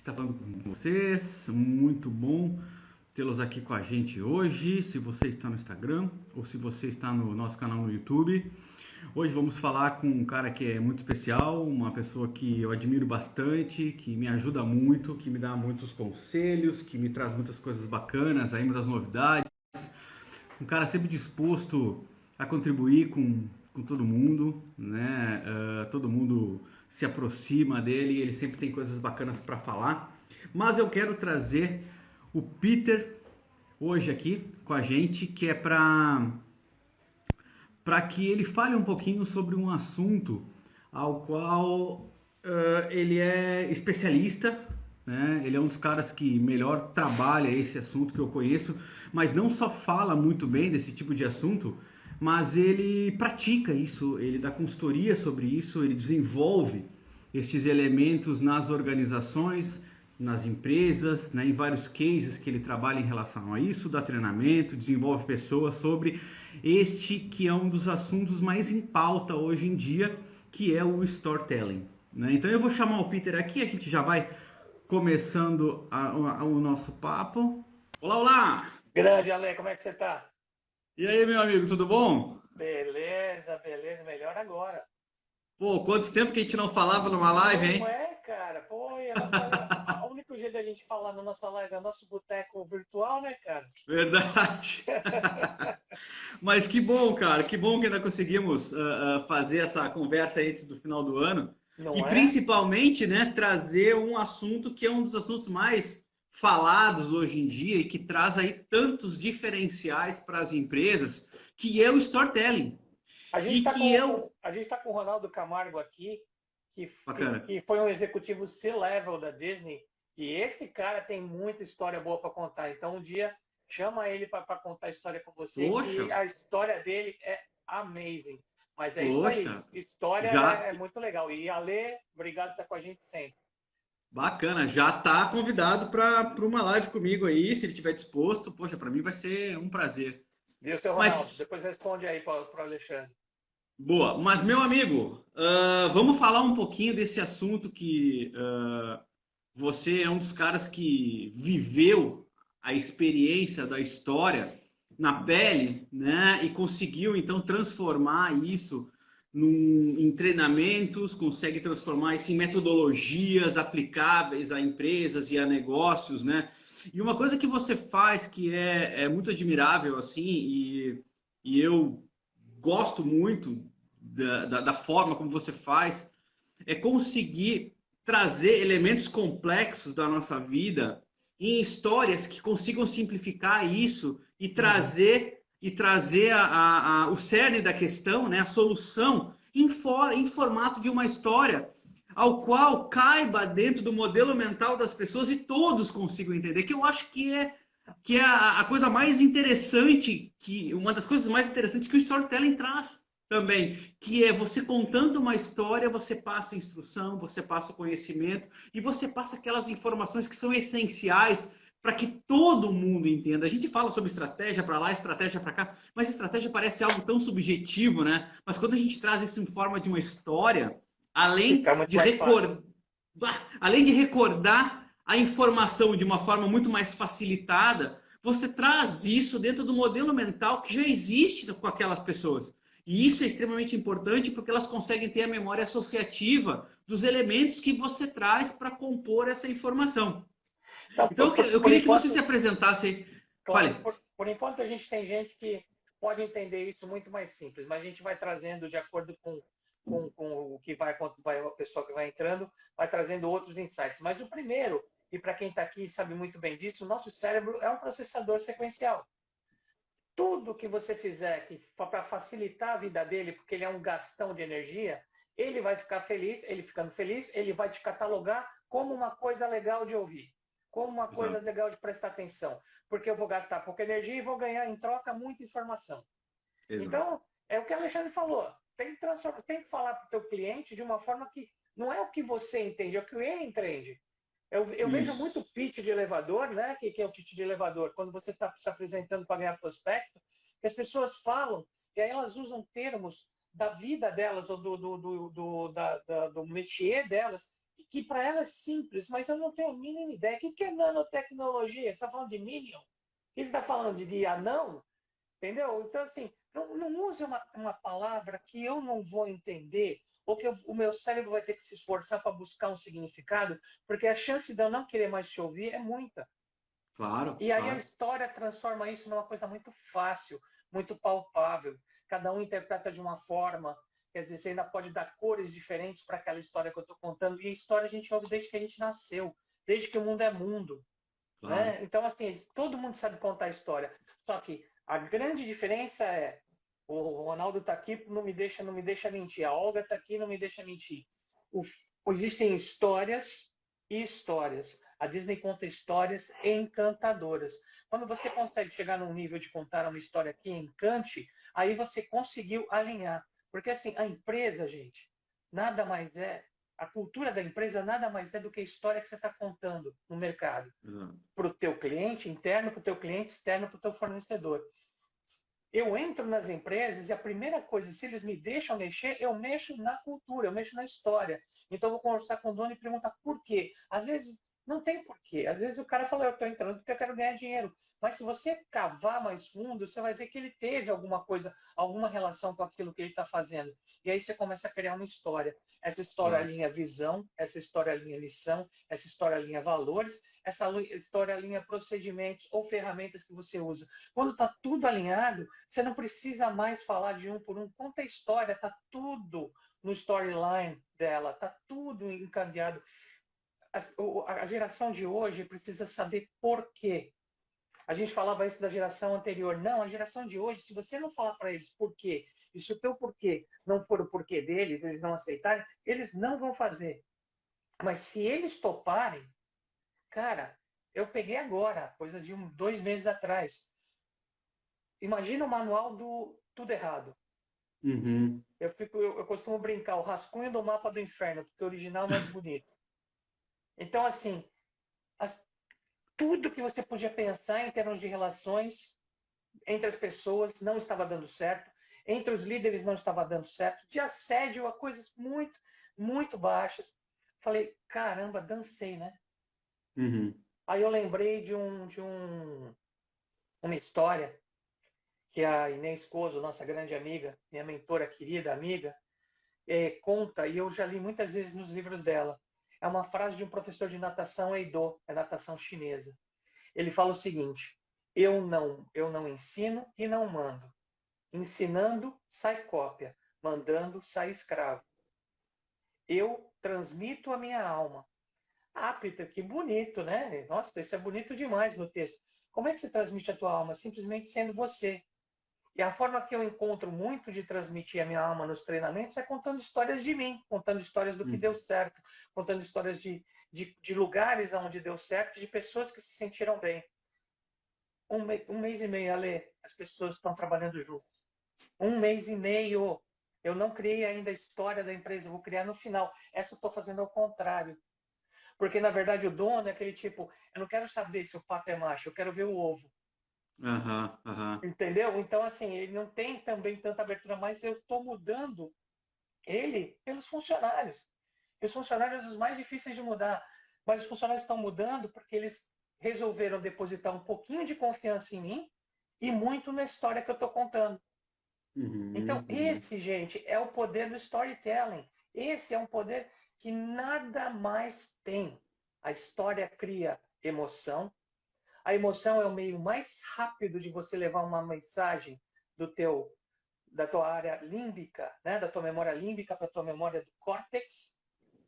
Está falando com vocês, muito bom tê-los aqui com a gente hoje, se você está no Instagram ou se você está no nosso canal no YouTube. Hoje vamos falar com um cara que é muito especial, uma pessoa que eu admiro bastante, que me ajuda muito, que me dá muitos conselhos, que me traz muitas coisas bacanas, aí muitas novidades. Um cara sempre disposto a contribuir com todo mundo, né? Todo mundo se aproxima dele e ele sempre tem coisas bacanas para falar. Mas eu quero trazer o Peter hoje aqui com a gente, que é para que ele fale um pouquinho sobre um assunto ao qual ele é especialista, né? Ele é um dos caras que melhor trabalha esse assunto que eu conheço, mas não só fala muito bem desse tipo de assunto, mas ele pratica isso, ele dá consultoria sobre isso, ele desenvolve estes elementos nas organizações, nas empresas, né, em vários cases que ele trabalha em relação a isso, dá treinamento, desenvolve pessoas sobre este que é um dos assuntos mais em pauta hoje em dia, que é o storytelling, né? Então eu vou chamar o Peter aqui, a gente já vai começando o nosso papo. Olá, olá! Grande, Ale, como é que você tá? E aí, meu amigo, tudo bom? Beleza, beleza, melhor agora. Pô, quanto tempo que a gente não falava numa live, Não hein? é, cara? Pô, e o único jeito da gente falar na nossa live é o nosso boteco virtual, né, cara? Verdade. Mas que bom, cara, que bom que ainda conseguimos fazer essa conversa aí antes do final do ano e Não é? principalmente, né, trazer um assunto que é um dos assuntos mais falados hoje em dia e que traz aí tantos diferenciais para as empresas, que é o storytelling. A gente E tá que eu, a gente tá com o Ronaldo Camargo aqui, bacana. que foi um executivo C-level da Disney, e esse cara tem muita história boa para contar. Então, um dia, chama ele para contar a história com você, Poxa, que a história dele é amazing. Mas é isso aí, poxa, história já é muito legal. E Ale, obrigado por estar com a gente sempre. bacana, já tá convidado para uma live comigo aí, se ele estiver disposto. Poxa, para mim vai ser um prazer. Viu, seu Ronaldo? Mas Depois responde aí para o Alexandre. boa, mas meu amigo, vamos falar um pouquinho desse assunto que você é um dos caras que viveu a experiência da história na pele, né? E conseguiu então transformar isso em treinamentos, consegue transformar isso em metodologias aplicáveis a empresas e a negócios, né? E uma coisa que você faz que é muito admirável assim e eu gosto muito da forma como você faz, é conseguir trazer elementos complexos da nossa vida em histórias que consigam simplificar isso Uhum. e trazer o cerne da questão, né, a solução em formato de uma história ao qual caiba dentro do modelo mental das pessoas e todos consigam entender, que eu acho que é a coisa mais interessante, que uma das coisas mais interessantes que o storytelling traz também, que é você contando uma história, você passa a instrução, você passa o conhecimento e você passa aquelas informações que são essenciais para que todo mundo entenda. A gente fala sobre estratégia para lá, estratégia para cá, mas estratégia parece algo tão subjetivo, né? Mas quando a gente traz isso em forma de uma história, além Fica muito de mais fácil. recordar, além de recordar a informação de uma forma muito mais facilitada, você traz isso dentro do modelo mental que já existe com aquelas pessoas. E isso é extremamente importante porque elas conseguem ter a memória associativa dos elementos que você traz para compor essa informação. Então, Então eu por queria que você se enquanto, apresentasse. claro, Fale. por enquanto a gente tem gente que pode entender isso muito mais simples, mas a gente vai trazendo de acordo com o que vai, a pessoa que vai entrando, vai trazendo outros insights. Mas o primeiro, e para quem está aqui sabe muito bem disso, o nosso cérebro é um processador sequencial. Tudo que você fizer que para facilitar a vida dele, porque ele é um gastão de energia, ele vai ficar feliz, ele ficando feliz, ele vai te catalogar como uma coisa legal de ouvir, como uma coisa Exato. legal de prestar atenção, porque eu vou gastar pouca energia e vou ganhar em troca muita informação. Exato. Então, é o que a Alexandre falou, tem que falar para o teu cliente de uma forma que não é o que você entende, é o que ele entende. Eu vejo muito Isso. pitch de elevador, né? Que é o pitch de elevador? Quando você está se apresentando para ganhar prospecto, que as pessoas falam e aí elas usam termos da vida delas ou do métier delas que para ela é simples, mas eu não tenho a mínima ideia. O que é nanotecnologia? Você está falando de Minion? O que você está falando de anão? Entendeu? Então, assim, não use uma palavra que eu não vou entender, ou que o meu cérebro vai ter que se esforçar para buscar um significado, porque a chance de eu não querer mais te ouvir é muita. Claro, E aí a claro. história transforma isso numa coisa muito fácil, muito palpável. Cada um interpreta de uma forma, quer dizer, você ainda pode dar cores diferentes para aquela história que eu estou contando. E a história a gente ouve desde que a gente nasceu, desde que o mundo é mundo. Claro. Né? Então, assim, todo mundo sabe contar a história. Só que a grande diferença é o Ronaldo está aqui, não me deixa mentir. A Olga está aqui, não me deixa mentir. O, existem histórias e histórias. A Disney conta histórias encantadoras. Quando você consegue chegar num nível de contar uma história que encante, aí você conseguiu alinhar. Porque assim, a empresa, gente, nada mais é, a cultura da empresa nada mais é do que a história que você está contando no mercado Exato. para o teu cliente interno, para o teu cliente externo, para o teu fornecedor. Eu entro nas empresas e a primeira coisa, se eles me deixam mexer, eu mexo na cultura, eu mexo na história. Então eu vou conversar com o dono e perguntar por quê. Às vezes não tem porquê. Às vezes o cara fala, eu estou entrando porque eu quero ganhar dinheiro. Mas se você cavar mais fundo, você vai ver que ele teve alguma coisa, alguma relação com aquilo que ele está fazendo. E aí você começa a criar uma história. Essa história Claro. alinha visão, essa história alinha missão, essa história alinha valores, essa história alinha procedimentos ou ferramentas que você usa. Quando está tudo alinhado, você não precisa mais falar de um por um. Conta a história, está tudo no storyline dela, está tudo encadeado. A geração de hoje precisa saber por quê. A gente falava isso da geração anterior. Não, a geração de hoje, se você não falar para eles por quê, e se o teu porquê não for o porquê deles, eles não aceitarem, eles não vão fazer. Mas se eles toparem, cara, eu peguei agora, coisa de 2 meses atrás. Imagina o manual do Tudo Errado. Uhum. Eu costumo brincar, o rascunho do mapa do inferno, porque o original é mais bonito. Então, assim, as, tudo que você podia pensar em termos de relações entre as pessoas não estava dando certo, entre os líderes não estava dando certo, de assédio a coisas muito, muito baixas. Falei, caramba, dancei, né? Uhum. Aí eu lembrei uma história que a Inês Coso, nossa grande amiga, minha mentora querida, amiga, conta, e eu já li muitas vezes nos livros dela. É uma frase de um professor de natação Eido, é natação chinesa. Ele fala o seguinte: eu não ensino e não mando. Ensinando, sai cópia. Mandando, sai escravo. Eu transmito a minha alma. Ah, Peter, que bonito, né? Nossa, isso é bonito demais no texto. Como é que você transmite a tua alma? Simplesmente sendo você. E a forma que eu encontro muito de transmitir a minha alma nos treinamentos é contando histórias de mim, contando histórias do que deu Uhum. certo, contando histórias de lugares onde deu certo, de pessoas que se sentiram bem. Um mês e meio, Ale, as pessoas estão trabalhando juntas. Um mês e meio. Eu não criei ainda a história da empresa, eu vou criar no final. Essa eu estou fazendo ao contrário. Porque, na verdade, o dono é aquele tipo, eu não quero saber se o pato é macho, eu quero ver o ovo. Aham, aham. Entendeu? Então, assim, ele não tem também tanta abertura, mas eu estou mudando ele pelos funcionários. E os funcionários são os mais difíceis de mudar. Mas os funcionários estão mudando porque eles resolveram depositar um pouquinho de confiança em mim e muito na história que eu estou contando. Então, Uhum, uhum. esse, gente, é o poder do storytelling. Esse é um poder que nada mais tem. A história cria emoção. A emoção é o meio mais rápido de você levar uma mensagem do teu da tua área límbica, né, da tua memória límbica para a tua memória do córtex,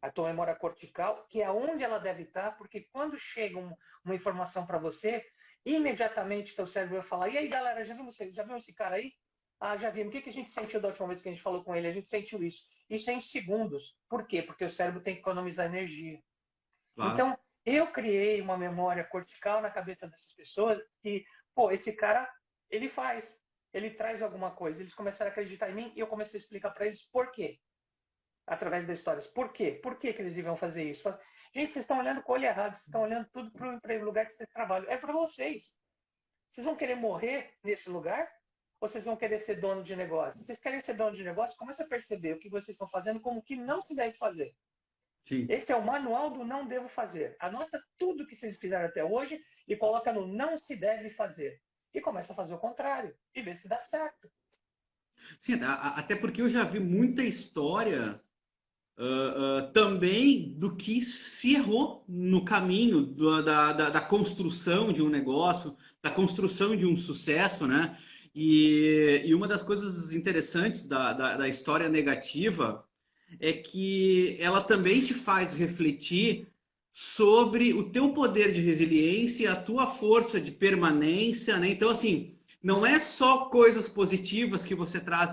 a tua memória cortical, que é onde ela deve estar, porque quando chega uma informação para você, imediatamente teu cérebro vai falar: e aí, galera, já vimos esse cara aí? Ah, já vimos. O que a gente sentiu da última vez que a gente falou com ele? A gente sentiu isso. Isso é em segundos. Por quê? Porque o cérebro tem que economizar energia. Claro. Então, eu criei uma memória cortical na cabeça dessas pessoas que, pô, esse cara, ele faz, ele traz alguma coisa. Eles começaram a acreditar em mim e eu comecei a explicar para eles por quê, através das histórias. Por quê? Por que eles deviam fazer isso? Gente, vocês estão olhando com o olho errado, vocês estão olhando tudo para o lugar que vocês trabalham. É para vocês. Vocês vão querer morrer nesse lugar? Ou vocês vão querer ser dono de negócio? Se vocês querem ser dono de negócio, comece a perceber o que vocês estão fazendo como que não se deve fazer. Sim. Esse é o manual do não devo fazer. Anota tudo que vocês fizeram até hoje e coloca no não se deve fazer. E começa a fazer o contrário e vê se dá certo. Sim, até porque eu já vi muita história também do que se errou no caminho da construção de um negócio, da construção de um sucesso, né? E uma das coisas interessantes da história negativa é que ela também te faz refletir sobre o teu poder de resiliência, a tua força de permanência, né? Então, assim, não é só coisas positivas que você traz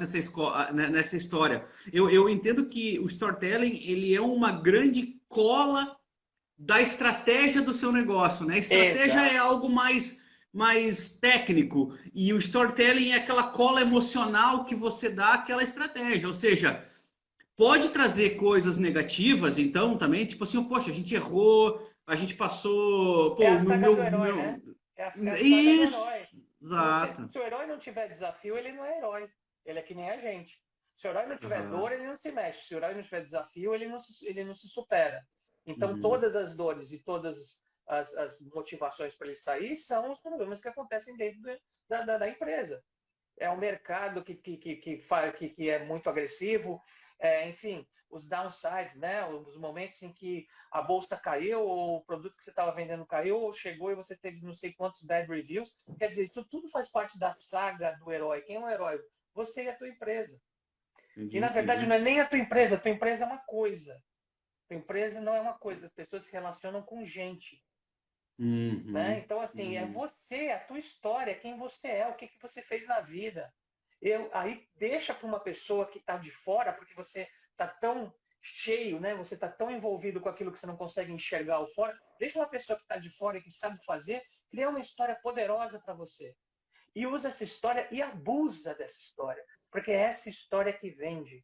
nessa história. Eu entendo que o storytelling, ele é uma grande cola da estratégia do seu negócio, né? A estratégia é Exato. algo mais técnico e o storytelling é aquela cola emocional que você dá àquela estratégia, ou seja, pode trazer coisas negativas, então, também, tipo assim, poxa, a gente errou, a gente passou, É pô, a saga do herói, né? É a saga do herói. Isso, exato. Se o herói não tiver desafio, ele não é herói. Ele é que nem a gente. Se o herói não tiver Uhum. dor, ele não se mexe. Se o herói não tiver desafio, ele não se supera. Então, Uhum. todas as dores e todas as motivações para ele sair são os problemas que acontecem dentro da empresa. É o mercado que é muito agressivo, enfim, os downsides, né? Os momentos em que a bolsa caiu, ou o produto que você estava vendendo caiu, ou chegou e você teve não sei quantos bad reviews. Quer dizer, isso tudo faz parte da saga do herói. Quem é o herói? Você e a tua empresa. E Entendi, na verdade entendi. não é nem a tua empresa é uma coisa. A tua empresa não é uma coisa, as pessoas se relacionam com gente. Né? Uhum. Então, assim, é Uhum. você, a tua história, quem você é, o que, que você fez na vida. Aí deixa para uma pessoa que está de fora, porque você está tão cheio, né? Você está tão envolvido com aquilo que você não consegue enxergar o fora. Deixa uma pessoa que está de fora e que sabe fazer, criar uma história poderosa para você. E usa essa história e abusa dessa história, porque é essa história que vende.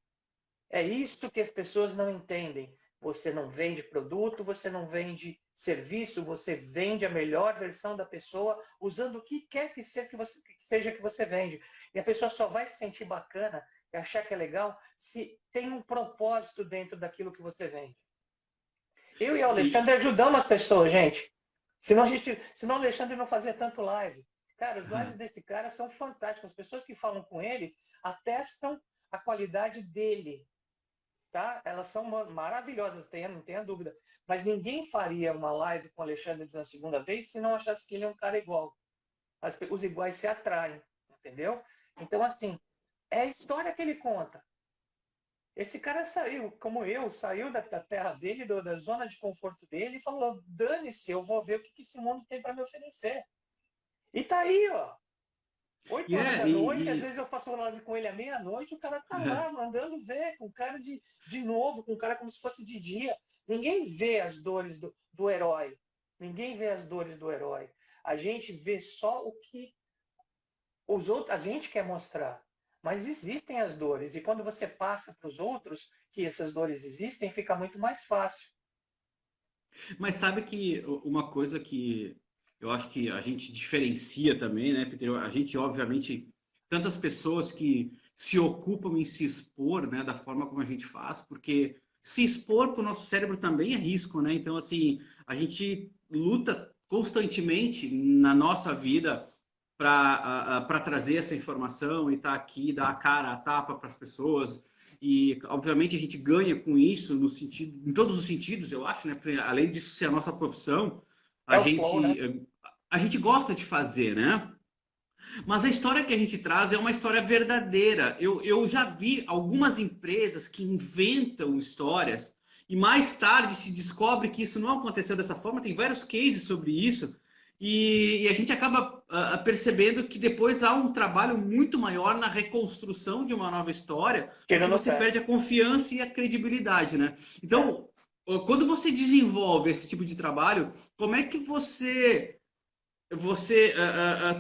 É isso que as pessoas não entendem. Você não vende produto, você não vende serviço, você vende a melhor versão da pessoa usando o que quer seja que você vende. E a pessoa só vai se sentir bacana e achar que é legal se tem um propósito dentro daquilo que você vende. Eu e o E, Alexandre ajudamos as pessoas, gente. Senão o Alexandre não fazia tanto live. Cara, os lives desse cara são fantásticos. As pessoas que falam com ele atestam a qualidade dele, tá? Elas são maravilhosas, não tenha dúvida. Mas ninguém faria uma live com o Alexandre na segunda vez se não achasse que ele é um cara igual. Os iguais se atraem, entendeu? Então, assim, é a história que ele conta. Esse cara saiu, como eu, saiu da terra dele, da zona de conforto dele, e falou: dane-se, eu vou ver o que esse mundo tem para me oferecer. E tá aí, ó. e 8 horas é, da noite, às e, vezes eu faço live com ele à meia-noite, o cara tá lá mandando ver, com cara de novo, com cara como se fosse de dia. Ninguém vê as dores do herói. Ninguém vê as dores do herói. A gente vê só o que os outros, a gente quer mostrar. Mas existem as dores. E quando você passa para os outros que essas dores existem, fica muito mais fácil. mas sabe que uma coisa que eu acho que a gente diferencia também, né, Peter? A gente, obviamente, tantas pessoas que se ocupam em se expor, né, da forma como a gente faz, porque se expor para o nosso cérebro também é risco, né? Então, assim, a gente luta constantemente na nossa vida para trazer essa informação e estar tá aqui, dar a cara, a tapa para as pessoas. E, obviamente, a gente ganha com isso no sentido, em todos os sentidos, eu acho, né? Porque, além disso ser a nossa profissão, É a o flow, né? gente, a gente gosta de fazer, né? Mas a história que a gente traz é uma história verdadeira. Eu já vi algumas empresas que inventam histórias e mais tarde se descobre que isso não aconteceu dessa forma. Tem vários cases sobre isso. E a gente acaba percebendo que depois há um trabalho muito maior na reconstrução de uma nova história, Tiro porque no você pé. perde a confiança e a credibilidade, né? É. Então, quando você desenvolve esse tipo de trabalho, como é que você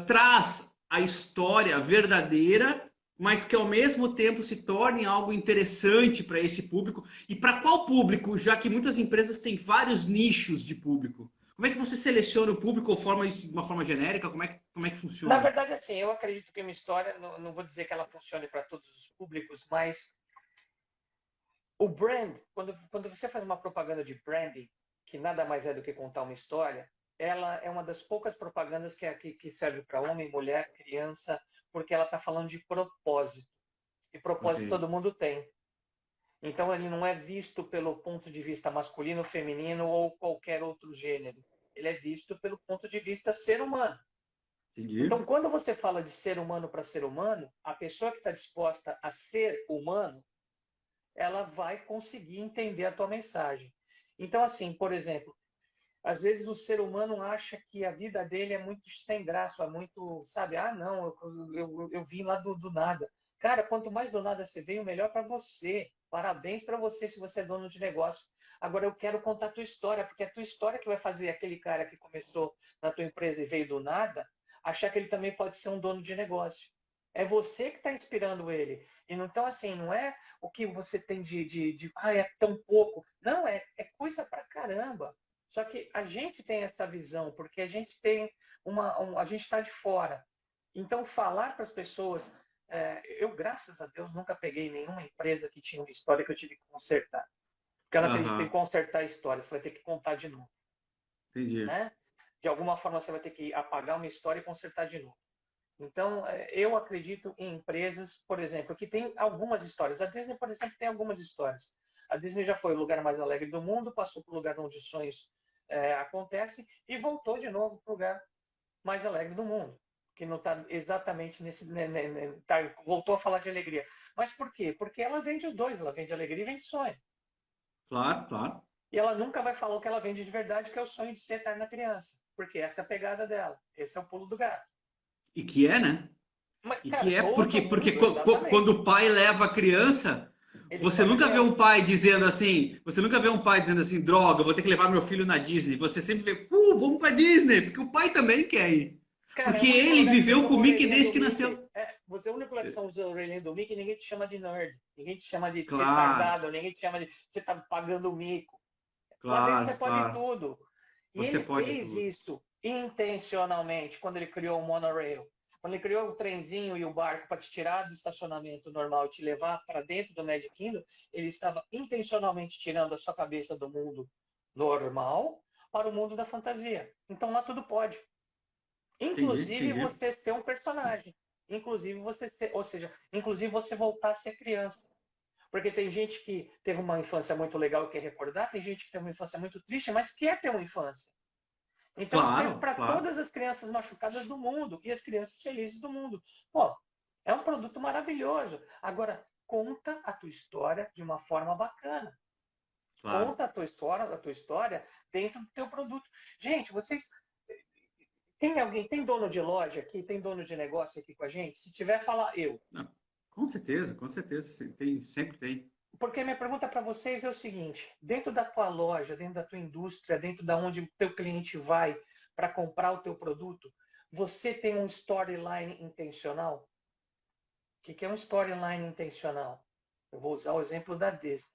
traz a história verdadeira, mas que ao mesmo tempo se torne algo interessante para esse público. E para qual público, já que muitas empresas têm vários nichos de público? Como é que você seleciona o público ou forma isso de uma forma genérica? Como é que Na funciona? verdade, assim, eu acredito que uma história, não vou dizer que ela funcione para todos os públicos, mas o brand, quando você faz uma propaganda de branding, que nada mais é do que contar uma história, ela é uma das poucas propagandas que serve para homem, mulher, criança, porque ela está falando de propósito. E Ok. propósito todo mundo tem. Então ele não é visto pelo ponto de vista masculino, feminino ou qualquer outro gênero. Ele é visto pelo ponto de vista ser humano. Entendi. Então, quando você fala de ser humano para ser humano, a pessoa que está disposta a ser humano, ela vai conseguir entender a tua mensagem. Então, assim, por exemplo, às vezes o ser humano acha que a vida dele é muito sem graça, é muito, sabe? Ah, não, eu vim lá do nada. Cara, quanto mais do nada você veio, melhor para você. Parabéns para você se você é dono de negócio. Agora eu quero contar a tua história, porque é a tua história que vai fazer aquele cara que começou na tua empresa e veio do nada, achar que ele também pode ser um dono de negócio. É você que está inspirando ele. E não, então, assim, não é o que você tem é tão pouco. Não, é coisa pra caramba. Só que a gente tem essa visão, porque a gente tem a gente está de fora. Então, falar para as pessoas, eu, graças a Deus, nunca peguei nenhuma empresa que tinha uma história que eu tive que consertar. Porque eu não acredito em Aham, consertar a história, você vai ter que contar de novo, entendi. né? De alguma forma, você vai ter que apagar uma história e consertar de novo. Então, eu acredito em empresas, por exemplo, que tem algumas histórias. A Disney, por exemplo, tem algumas histórias. A Disney já foi o lugar mais alegre do mundo, passou para o lugar onde sonhos acontecem e voltou de novo para o lugar mais alegre do mundo, que não está exatamente nesse. Voltou a falar de alegria. Mas por quê? Porque ela vende os dois, ela vende alegria e vende sonho. Claro, claro. E ela nunca vai falar o que ela vende de verdade, que é o sonho de ser eterna criança. Porque essa é a pegada dela. Esse é o pulo do gato. E que é, né? Mas, E cara, que é porque, todo porque mundo, quando exatamente. o pai leva a criança, Ele você escolhe a nunca vê um criança. pai dizendo assim, você nunca vê um pai dizendo assim, droga, eu vou ter que levar meu filho na Disney. Você sempre vê, vamos pra Disney, porque o pai também quer ir. Cara, é Porque o único ele lugar que você viveu usa com o uma Mickey orelhinha desde do que Mickey. nasceu. Você é o único lugar que você usa a orelhinha do Mickey e ninguém te chama de nerd. Ninguém te chama de Claro, retardado, ninguém te chama de. Você tá pagando o mico. Lá dentro você claro, pode claro. tudo. E Você ele pode fez tudo. isso intencionalmente quando ele criou o monorail. Quando ele criou o trenzinho e o barco para te tirar do estacionamento normal e te levar para dentro do Magic Kingdom, ele estava intencionalmente tirando a sua cabeça do mundo normal para o mundo da fantasia. Então lá tudo pode. Entendi, Inclusive entendi. você ser um personagem. Inclusive você ser, ou seja, inclusive você voltar a ser criança. Porque tem gente que teve uma infância muito legal e quer recordar, tem gente que teve uma infância muito triste, mas quer ter uma infância. Então serve Claro, para claro. todas as crianças machucadas do mundo e as crianças felizes do mundo. Pô, é um produto maravilhoso. Agora, conta a tua história de uma forma bacana. Claro. Conta a tua história dentro do teu produto. Gente, vocês tem alguém, tem dono de loja aqui, tem dono de negócio aqui com a gente? Se tiver, fala eu. Não, com certeza, tem, sempre tem. Porque minha pergunta para vocês é o seguinte: dentro da tua loja, dentro da tua indústria, dentro da onde o teu cliente vai para comprar o teu produto, você tem um storyline intencional? O que é um storyline intencional? Eu vou usar o exemplo da Disney.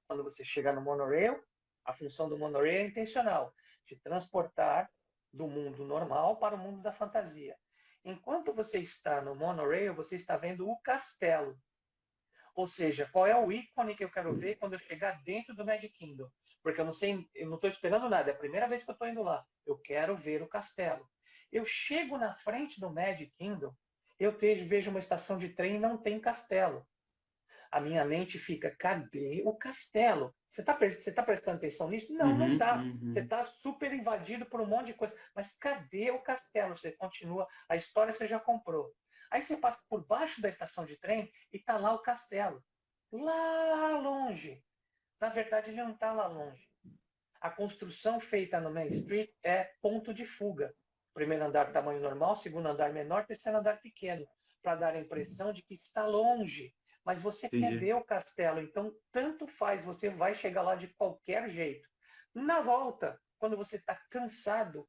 Quando você chega no monorail, a função do monorail é intencional, de transportar do mundo normal para o mundo da fantasia. Enquanto você está no monorail, você está vendo o castelo. Ou seja, qual é o ícone que eu quero ver quando eu chegar dentro do Magic Kingdom? Porque eu não sei, eu não estou esperando nada, é a primeira vez que eu estou indo lá. Eu quero ver o castelo. Eu chego na frente do Magic Kingdom, vejo uma estação de trem e não tem castelo. A minha mente fica, cadê o castelo? Você tá prestando atenção nisso? Não, não Uhum, tá. Você uhum. está super invadido por um monte de coisa. Mas cadê o castelo? Você continua, a história você já comprou. Aí você passa por baixo da estação de trem e tá lá o castelo. Lá longe. Na verdade, ele não está lá longe. A construção feita no Main Street é ponto de fuga. Primeiro andar tamanho normal, segundo andar menor, terceiro andar pequeno, para dar a impressão de que está longe. Mas você quer Entendi, ver o castelo, então tanto faz, você vai chegar lá de qualquer jeito. Na volta, quando você está cansado,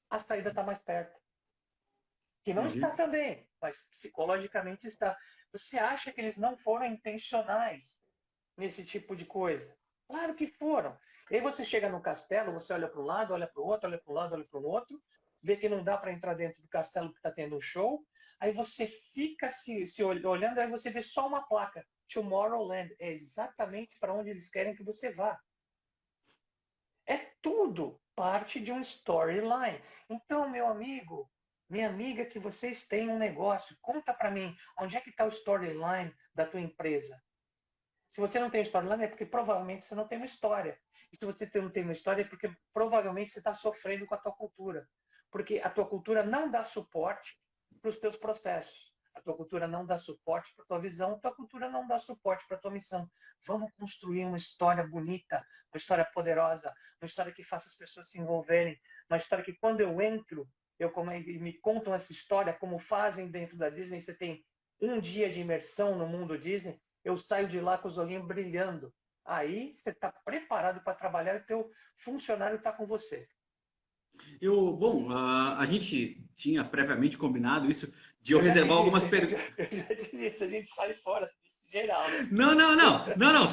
a saída está mais perto. Que não está entendi. também, mas psicologicamente está. Você acha que eles não foram intencionais nesse tipo de coisa? Claro que foram. E aí você chega no castelo, você olha para um lado, olha para o outro, olha para um lado, olha para o outro, vê que não dá para entrar dentro do castelo porque está tendo um show. Aí você fica se olhando, aí você vê só uma placa. Tomorrowland é exatamente para onde eles querem que você vá. É tudo parte de um storyline. Então, meu amigo, minha amiga, que vocês têm um negócio, conta para mim, onde é que está o storyline da tua empresa? Se você não tem storyline, é porque provavelmente você não tem uma história. E se você não tem uma história, é porque provavelmente você está sofrendo com a tua cultura. Porque a tua cultura não dá suporte para os teus processos. A tua cultura não dá suporte para a tua visão. A tua cultura não dá suporte para a tua missão. Vamos construir uma história bonita, uma história poderosa, uma história que faça as pessoas se envolverem, uma história que quando eu entro, me contam essa história, como fazem dentro da Disney. Você tem um dia de imersão no mundo Disney, eu saio de lá com os olhinhos brilhando. Aí você está preparado para trabalhar e o teu funcionário está com você. Bom, a gente tinha previamente combinado isso de eu Eu já te reservar algumas disse, perguntas. eu já te disse, a gente sai fora disso geral, né? Não, não, não, não, não.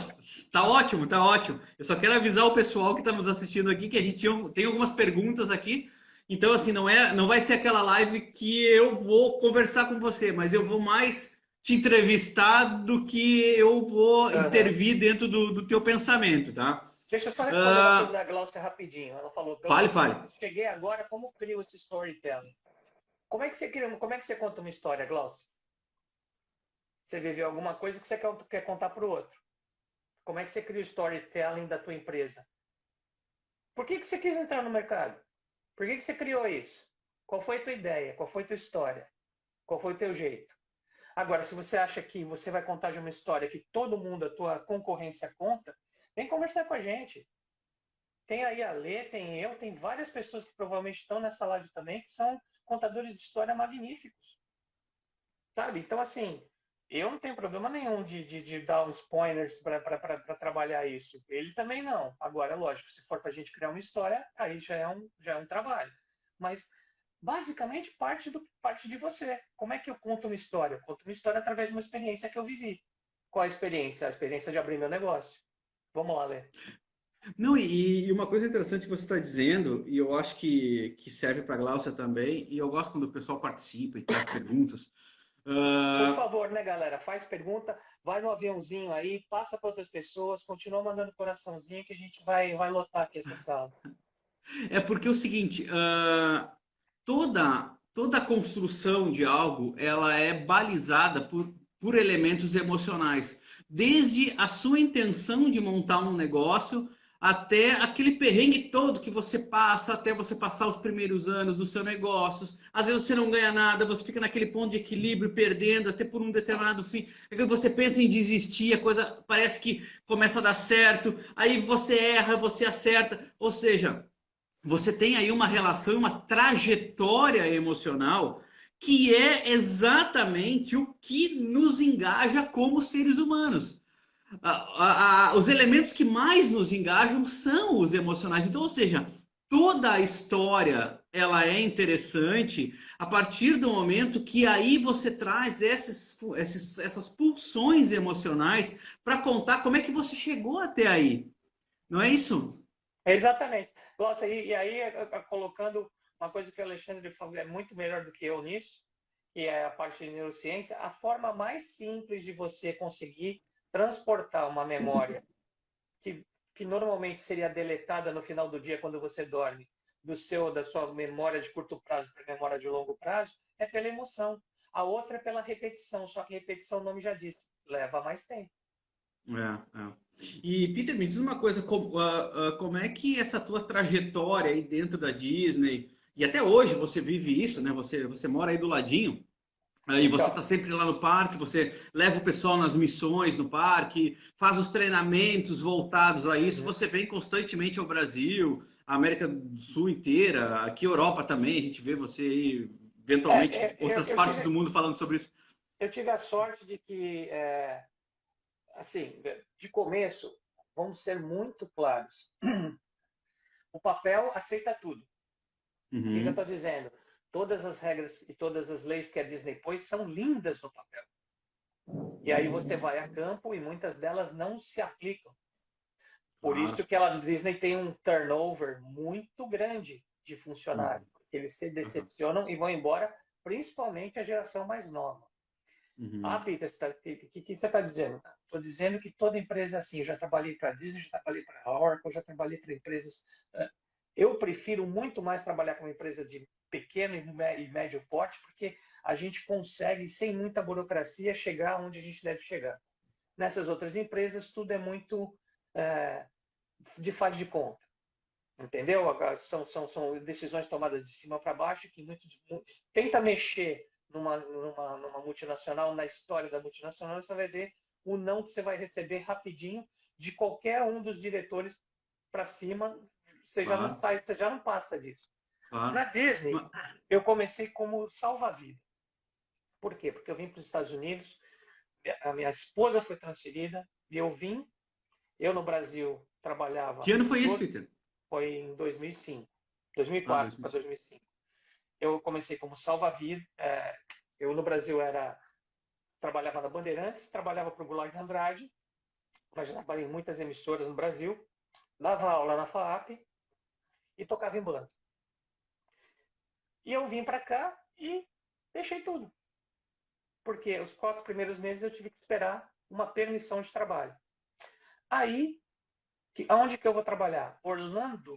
Tá ótimo, tá ótimo. Eu só quero avisar o pessoal que está nos assistindo aqui que a gente tem algumas perguntas aqui. Então, assim, não vai ser aquela live que eu vou conversar com você, mas eu vou mais te entrevistar do que eu vou Uhum. intervir dentro do teu pensamento, tá? Deixa eu só responder uma coisa Ah, da Glaucia rapidinho. Ela falou, fale, Glaucia, fale. cheguei agora, como crio esse storytelling? Como é que você conta uma história, Glaucia? Você viveu alguma coisa que você quer contar para o outro. Como é que você cria o storytelling da tua empresa? Por que você quis entrar no mercado? Por que você criou isso? Qual foi a tua ideia? Qual foi a tua história? Qual foi o teu jeito? Agora, se você acha que você vai contar de uma história que todo mundo, a tua concorrência conta, vem conversar com a gente. Tem aí a Lê, tem eu, tem várias pessoas que provavelmente estão nessa live também, que são contadores de história magníficos. Sabe? Então, assim, eu não tenho problema nenhum de dar uns pointers para trabalhar isso. Ele também não. Agora, lógico, se for para a gente criar uma história, aí já é um trabalho. Mas, basicamente, parte de você. Como é que eu conto uma história? Eu conto uma história através de uma experiência que eu vivi. Qual a experiência? A experiência de abrir meu negócio. Vamos lá, Lê. Não, e uma coisa interessante que você está dizendo, e eu acho que serve para a Glaucia também, e eu gosto quando o pessoal participa e traz perguntas. Por Ah, favor, né, galera? Faz pergunta, vai no aviãozinho aí, passa para outras pessoas, continua mandando coraçãozinho que a gente vai lotar aqui essa sala. é porque é o seguinte, toda construção de algo, ela é balizada por elementos emocionais. Desde a sua intenção de montar um negócio, até aquele perrengue todo que você passa, até você passar os primeiros anos dos seus negócios. Às vezes você não ganha nada, você fica naquele ponto de equilíbrio, perdendo, até por um determinado fim. É quando você pensa em desistir, a coisa parece que começa a dar certo, aí você erra, você acerta. Ou seja, você tem aí uma relação, uma trajetória emocional que é exatamente o que nos engaja como seres humanos. Os elementos que mais nos engajam são os emocionais. Então, ou seja, toda a história ela é interessante a partir do momento que aí você traz essas pulsões emocionais para contar como é que você chegou até aí. Não é isso? Exatamente. Nossa, e aí, colocando uma coisa que o Alexandre falou, é muito melhor do que eu nisso, que é a parte de neurociência, a forma mais simples de você conseguir transportar uma memória que, que normalmente seria deletada no final do dia quando você dorme, da sua memória de curto prazo para memória de longo prazo, é pela emoção. A outra é pela repetição, só que repetição, o nome já diz, leva mais tempo. É. E Peter, me diz uma coisa, como é que essa tua trajetória aí dentro da Disney, e até hoje você vive isso, né? Você mora aí do ladinho, aí você Então, está sempre lá no parque, você leva o pessoal nas missões no parque, faz os treinamentos voltados a isso, uhum. você vem constantemente ao Brasil, a América do Sul inteira, aqui Europa também, a gente vê você aí, eventualmente, outras partes do mundo falando sobre isso. eu tive a sorte de que, assim, de começo, vamos ser muito claros. O papel aceita tudo. O que eu Uhum. estou dizendo? Todas as regras e todas as leis que a Disney pôs são lindas no papel. E aí você vai a campo e muitas delas não se aplicam. Por isso Claro. que a Disney tem um turnover muito grande de Uhum. funcionários. Eles se Uhum. decepcionam e vão embora, principalmente a geração mais nova. Ah, Uhum. Peter, que você está dizendo? Estou dizendo que toda empresa é assim. Eu já trabalhei para a Disney, já trabalhei para a Oracle, já trabalhei para empresas. Eu prefiro muito mais trabalhar com uma empresa de pequeno e médio porte, porque a gente consegue, sem muita burocracia, chegar onde a gente deve chegar. Nessas outras empresas, tudo é muito é, de faz de conta. Entendeu? São decisões tomadas de cima para baixo que tenta mexer numa multinacional, na história da multinacional, você vai ver o não que você vai receber rapidinho de qualquer um dos diretores para cima, você já não Claro, sai, você já não passa disso. Na claro. Disney, Ma- eu comecei como salva-vida. Por quê? Porque eu vim para os Estados Unidos, a minha esposa foi transferida e eu no Brasil Que trabalhava ano foi isso, 12, Peter? foi em 2005, Ah, 2004 para 2005. 2005. Eu comecei como salva-vida. Eu no Brasil trabalhava na Bandeirantes, trabalhava para o Goulart de Andrade, mas já trabalhei em muitas emissoras no Brasil, dava aula na FAAP e tocava em banda. E eu vim para cá e deixei tudo, porque os 4 primeiros meses eu tive que esperar uma permissão de trabalho. Aí, aonde que eu vou trabalhar? Orlando,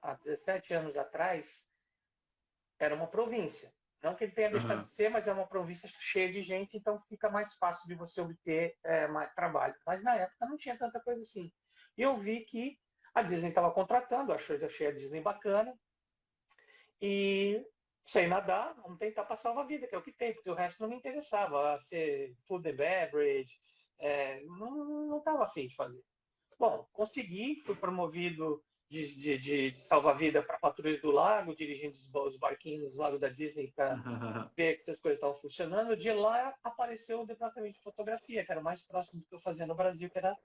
há 17 anos atrás, era uma província. Não que ele tenha deixado de Aham. ser, mas é uma província cheia de gente, então fica mais fácil de você obter mais trabalho. Mas na época não tinha tanta coisa assim. E eu vi que a Disney estava contratando, achei a Disney bacana, e sei nadar, vamos tentar passar salva-vida, que é o que tem, porque o resto não me interessava. Ser food and beverage, não estava afim de fazer. Bom, consegui, fui promovido de salva-vida para Patrulhas do Lago, dirigindo os barquinhos do Lago da Disney para ver que essas coisas estavam funcionando. De lá apareceu o departamento de fotografia, que era o mais próximo do que eu fazia no Brasil, que era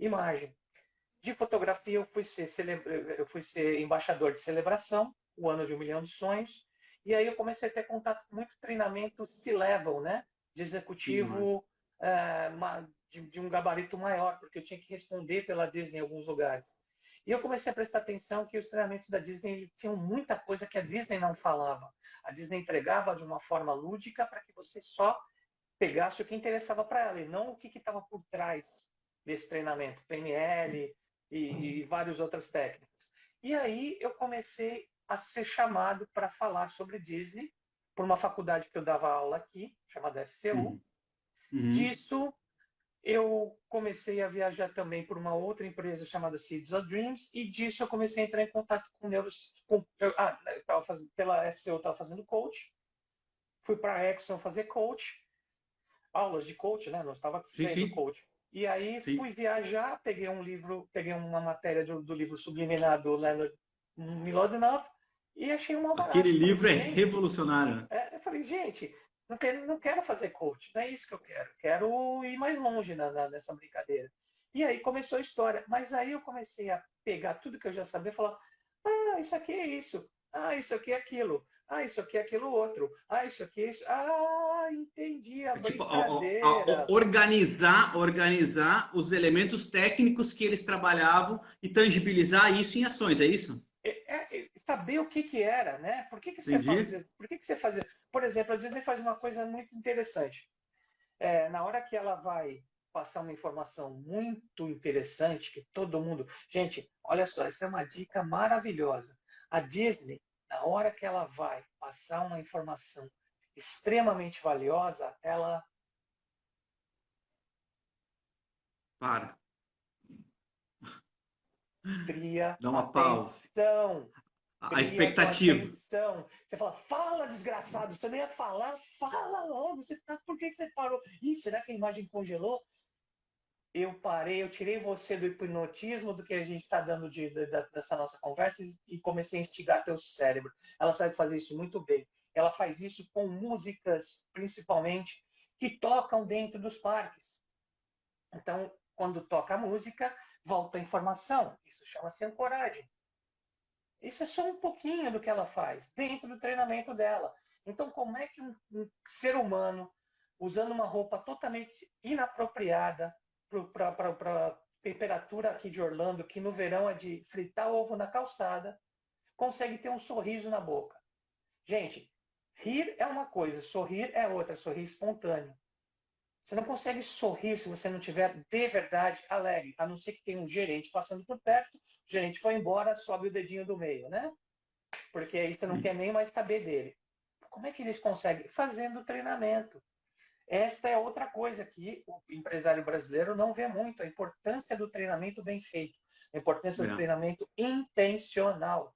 imagem. De fotografia, eu fui ser embaixador de celebração, o ano de 1 milhão de sonhos, e aí eu comecei a ter contato com muito treinamento C-level, né? De Sim, lógico. executivo de um gabarito maior, porque eu tinha que responder pela Disney em alguns lugares. E eu comecei a prestar atenção que os treinamentos da Disney tinham muita coisa que a Disney não falava. A Disney entregava de uma forma lúdica para que você só pegasse o que interessava para ela e não o que estava por trás desse treinamento, PNL e várias outras técnicas. E aí eu comecei a ser chamado para falar sobre Disney por uma faculdade que eu dava aula aqui, chamada FCU. Uhum. Uhum. Disso eu comecei a viajar também por uma outra empresa chamada Seeds of Dreams, e disso eu comecei a entrar em contato com neuros. Pela FCU eu estava fazendo coach, fui para a Exxon fazer coach, aulas de coach, né? Não estava Sim, sendo sim, coach. E aí sim. fui viajar, peguei um livro, peguei uma matéria do livro Subliminar do Leonard Milodinov e achei um mal Aquele barato. Falei, livro é gente, revolucionário, né? eu falei, gente, não quero fazer coach, não é isso que eu quero. Quero ir mais longe nessa brincadeira. E aí começou a história. Mas aí eu comecei a pegar tudo que eu já sabia e falar: ah, isso aqui é isso. Ah, isso aqui é aquilo. Ah, isso aqui é aquilo outro. Ah, isso aqui é isso. Ah, entendi a É tipo, brincadeira. organizar os elementos técnicos que eles trabalhavam e tangibilizar isso em ações, é isso? Saber o que que era, né? Entendi. Por que você fazia? Por exemplo, a Disney faz uma coisa muito interessante. Na hora que ela vai passar uma informação muito interessante, que todo mundo. Gente, olha só, essa é uma dica maravilhosa. A Disney, na hora que ela vai passar uma informação extremamente valiosa, ela Para, cria dá uma pausa. atenção. A Cria tua expectativa. atenção. Você fala, fala, desgraçado. Você não ia falar? Fala logo. Por que você parou? Ih, será que a imagem congelou? Eu parei, eu tirei você do hipnotismo do que a gente está dando dessa nossa conversa e comecei a instigar teu cérebro. Ela sabe fazer isso muito bem. Ela faz isso com músicas, principalmente, que tocam dentro dos parques. Então, quando toca a música, volta a informação. Isso chama-se ancoragem. Isso é só um pouquinho do que ela faz, dentro do treinamento dela. Então, como é que um ser humano, usando uma roupa totalmente inapropriada para a temperatura aqui de Orlando, que no verão é de fritar ovo na calçada, consegue ter um sorriso na boca? Gente, rir é uma coisa, sorrir é outra, sorrir espontâneo. Você não consegue sorrir se você não tiver de verdade alegre, a não ser que tenha um gerente passando por perto, o gerente foi embora, sobe o dedinho do meio, né? Porque aí você não quer nem mais saber dele. Como é que eles conseguem? Fazendo treinamento. Esta é outra coisa que o empresário brasileiro não vê muito, a importância do treinamento bem feito, a importância do É. treinamento intencional.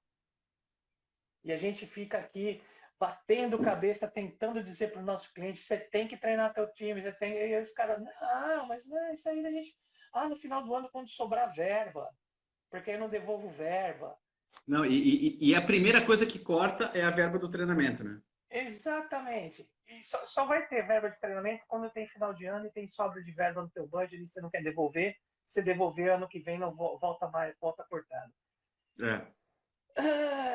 E a gente fica aqui batendo cabeça, tentando dizer para o nosso cliente, você tem que treinar teu time, você tem. E aí os caras, mas não, isso aí a gente. No final do ano, quando sobrar verba, porque aí eu não devolvo verba. Não, e a primeira coisa que corta é a verba do treinamento, né? Exatamente. E só vai ter verba de treinamento quando tem final de ano e tem sobra de verba no teu budget e você não quer devolver. Se devolver ano que vem, não volta mais, volta cortado. É.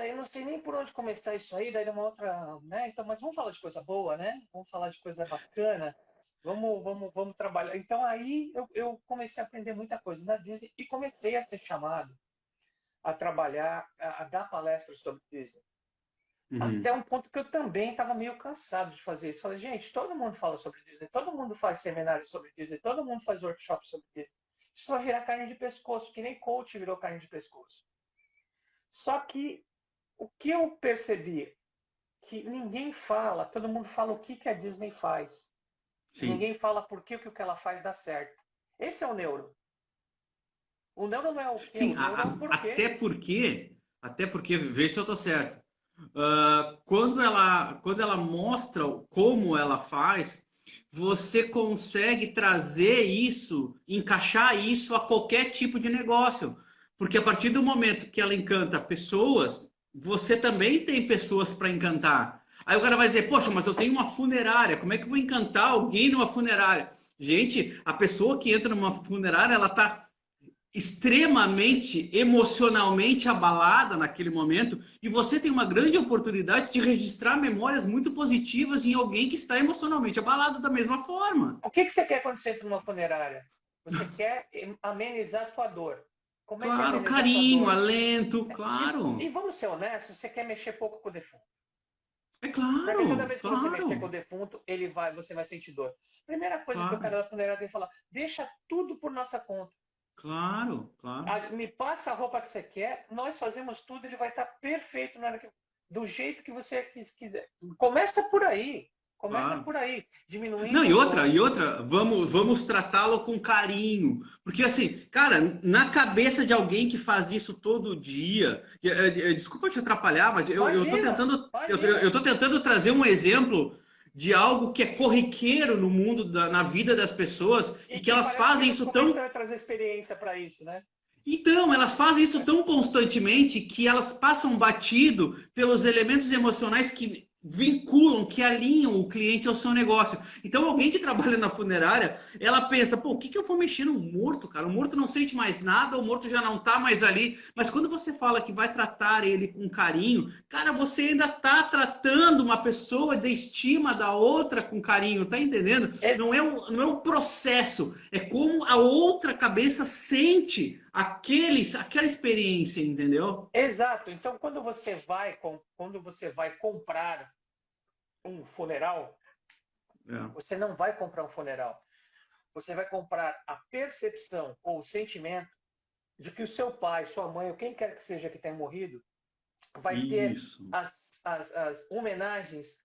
Eu não sei nem por onde começar isso aí, daí é uma outra, né? Então, mas vamos falar de coisa boa, né? Vamos falar de coisa bacana. Vamos trabalhar. Então aí eu comecei a aprender muita coisa na Disney e comecei a ser chamado a trabalhar, a dar palestras sobre Disney. Até Uhum. um ponto que eu também estava meio cansado de fazer isso. Falei, gente, todo mundo fala sobre Disney, todo mundo faz seminários sobre Disney, todo mundo faz workshops sobre Disney. Isso vai virar carne de pescoço, que nem coach virou carne de pescoço. Só que o que eu percebi que ninguém fala, todo mundo fala o que a Disney faz. Sim. Ninguém fala por que o que ela faz dá certo. Esse é o neuro. O neuro não é o que, Sim, o neuro é o porquê. até porque, vê se eu tô certo. Quando ela mostra como ela faz, você consegue trazer isso, encaixar isso a qualquer tipo de negócio. Porque a partir do momento que ela encanta pessoas, você também tem pessoas para encantar. Aí o cara vai dizer, poxa, mas eu tenho uma funerária, como é que eu vou encantar alguém numa funerária? Gente, a pessoa que entra numa funerária, ela está extremamente emocionalmente abalada naquele momento e você tem uma grande oportunidade de registrar memórias muito positivas em alguém que está emocionalmente abalado da mesma forma. O que você quer quando você entra numa funerária? Você quer amenizar a tua dor. Como é que é Claro, amenizar a tua carinho, dor? alento, E claro. vamos ser honestos, você quer mexer pouco com o defunto. É Porque toda claro, vez que você mexer com o claro, defunto, você vai sentir dor. Primeira coisa que o claro, cara da funerária tem que falar, deixa tudo por nossa conta. claro, claro. Me passa a roupa que você quer, nós fazemos tudo, ele vai estar perfeito do jeito que você quiser. Começa por aí. Começa Claro. por aí, Não, diminuindo e a outra, dor. e outra, vamos tratá-lo com carinho. Porque assim, cara, na cabeça de alguém que faz isso todo dia, desculpa te atrapalhar, mas eu tô Imagina, tentando, eu imagina. tô tentando trazer um exemplo de algo que é corriqueiro no mundo, na vida das pessoas, e E que que elas parece fazem menos isso tão. comercial trazer experiência para isso, né? Então, elas fazem isso tão constantemente que elas passam batido pelos elementos emocionais que vinculam, que alinham o cliente ao seu negócio. Então, alguém que trabalha na funerária, ela pensa, pô, o que eu vou mexer no morto, cara? O morto não sente mais nada, o morto já não tá mais ali. Mas quando você fala que vai tratar ele com carinho, cara, você ainda tá tratando uma pessoa de estima da outra com carinho, tá entendendo? Não é o processo, é como a outra cabeça sente aquela experiência, entendeu? Exato. Então, quando você vai comprar um funeral, É. você não vai comprar um funeral. Você vai comprar a percepção ou o sentimento de que o seu pai, sua mãe, ou quem quer que seja que tenha morrido, vai ter Isso, as homenagens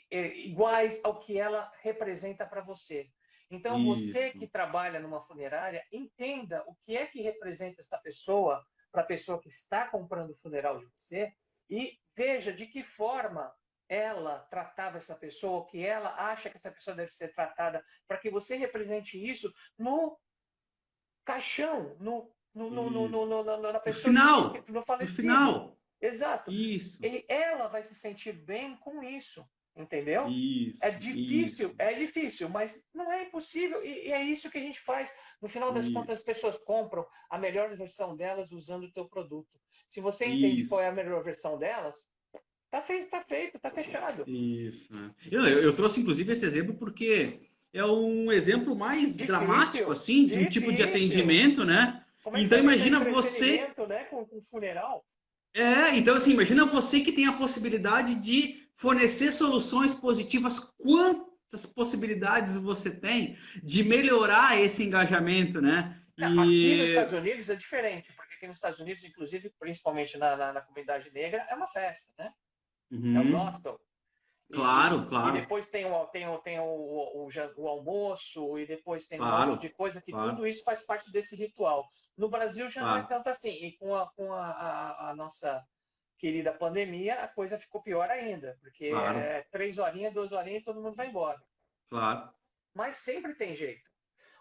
iguais ao que ela representa para você. Então, você que isso, trabalha numa funerária, entenda o que é que representa essa pessoa para a pessoa que está comprando o funeral de você e veja de que forma ela tratava essa pessoa, o que ela acha que essa pessoa deve ser tratada, para que você represente isso no caixão, isso. na No pessoa final, no no falecido. final, Exato. isso, E ela vai se sentir bem com isso, entendeu? isso, isso, É difícil, mas não é impossível. E é isso que a gente faz. No final das contas, as isso, pessoas compram a melhor versão delas usando o teu produto. Se você entende qual é isso. a melhor versão delas, tá feito, tá fechado. Isso, né? Eu trouxe inclusive esse exemplo porque é um exemplo mais dramático, Difícil, assim, de um tipo de difícil. atendimento, né? Como é que Então você vende um imagina você. entretenimento, né, com funeral? Então assim, imagina você que tem a possibilidade de fornecer soluções positivas possibilidades você tem de melhorar esse engajamento, né? Aqui nos E Estados Unidos é diferente, porque aqui nos Estados Unidos, inclusive, principalmente na comunidade negra, é uma festa, né? É o uhum, gospel. claro, E claro, depois tem o almoço, e depois tem um monte de claro, coisa que claro, tudo isso faz parte desse ritual. No Brasil já não é claro, tanto assim. E com a nossa querida pandemia, a coisa ficou pior ainda, porque claro, é 3 horinhas, 2 horinhas e todo mundo vai embora. claro. Mas sempre tem jeito.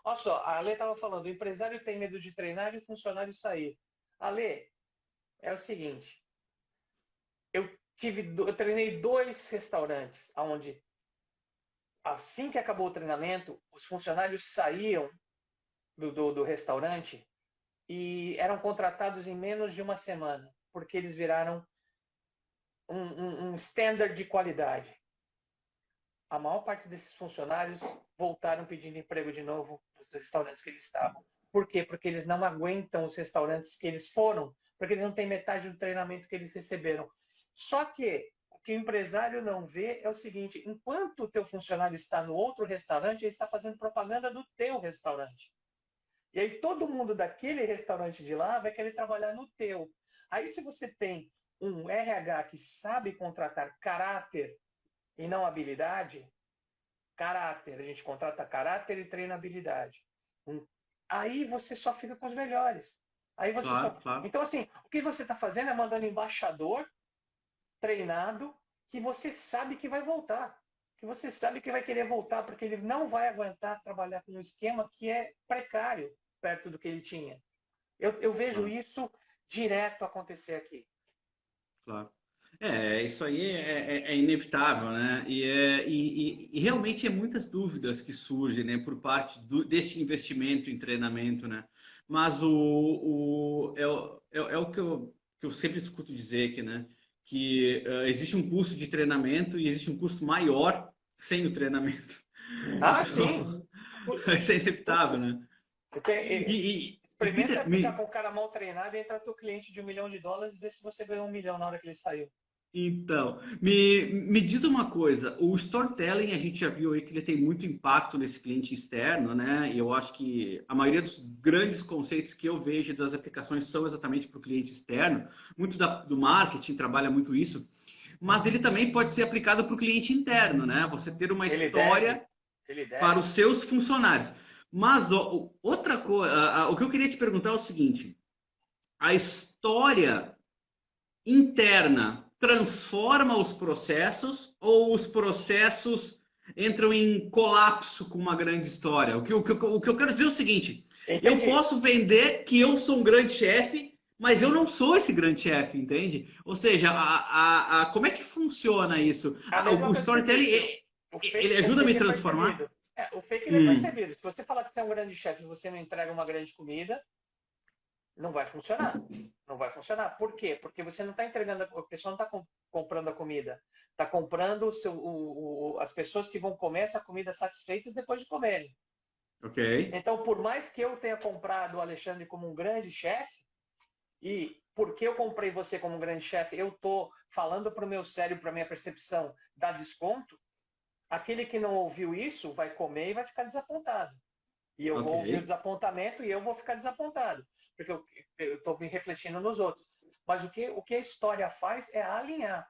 Olha só, a Ale estava falando, o empresário tem medo de treinar e o funcionário sair. Ale, é o seguinte, eu treinei 2 restaurantes, onde assim que acabou o treinamento, os funcionários saíam do restaurante e eram contratados em menos de uma semana, porque eles viraram um standard de qualidade. A maior parte desses funcionários voltaram pedindo emprego de novo nos restaurantes que eles estavam. Por quê? Porque eles não aguentam os restaurantes que eles foram, porque eles não têm metade do treinamento que eles receberam. Só que o que o empresário não vê é o seguinte: enquanto o teu funcionário está no outro restaurante, ele está fazendo propaganda do teu restaurante. E aí todo mundo daquele restaurante de lá vai querer trabalhar no teu. Aí se você tem um RH que sabe contratar caráter e não habilidade, caráter, a gente contrata caráter e treinabilidade. Aí você só fica com os melhores. Aí você só. Claro, claro. Então, assim, o que você está fazendo é mandando embaixador treinado que você sabe que vai voltar. Que você sabe que vai querer voltar, porque ele não vai aguentar trabalhar com um esquema que é precário perto do que ele tinha. Eu vejo Claro. isso direto acontecer aqui. Claro. Isso aí é inevitável, né? E realmente é muitas dúvidas que surgem, né, por parte desse investimento em treinamento, né? Mas é o que eu sempre escuto dizer aqui, né? Que existe um custo de treinamento e existe um custo maior sem o treinamento. Ah, sim. Então, isso é inevitável, né? Experimenta ficar Me, com o cara mal treinado e entrar teu cliente de US$ 1 milhão e ver se você ganhou 1 milhão na hora que ele saiu. Então, me diz uma coisa, o storytelling a gente já viu aí que ele tem muito impacto nesse cliente externo, né? E eu acho que a maioria dos grandes conceitos que eu vejo das aplicações são exatamente para o cliente externo. Muito do marketing trabalha muito isso, mas ele também pode ser aplicado para o cliente interno, né? Você ter uma Ele história deve, ele para deve. os seus funcionários. Mas outra coisa, o que eu queria te perguntar é o seguinte: a história interna transforma os processos ou os processos entram em colapso com uma grande história? O que eu quero dizer é o seguinte: eu Entendi. posso vender que eu sou um grande chefe, mas eu não sou esse grande chefe, entende? Ou seja, como é que funciona isso? A mesma O coisa que você storytelling, disse. ele O ajuda a me fake é transformar? percebido. O fake ele é Hum, percebido. Se você falar que você é um grande chefe e você não entrega uma grande comida, não vai funcionar. Não vai funcionar. Por quê? Porque você não está entregando, a pessoa não está comprando a comida. Está comprando as pessoas que vão comer essa comida satisfeitas depois de comerem. ok, Então, por mais que eu tenha comprado o Alexandre como um grande chefe, e porque eu comprei você como um grande chefe, eu estou falando para o meu cérebro, para a minha percepção, dar desconto, aquele que não ouviu isso vai comer e vai ficar desapontado. E eu ok, vou ouvir o desapontamento e eu vou ficar desapontado, porque eu estou me refletindo nos outros. Mas o que a história faz é alinhar.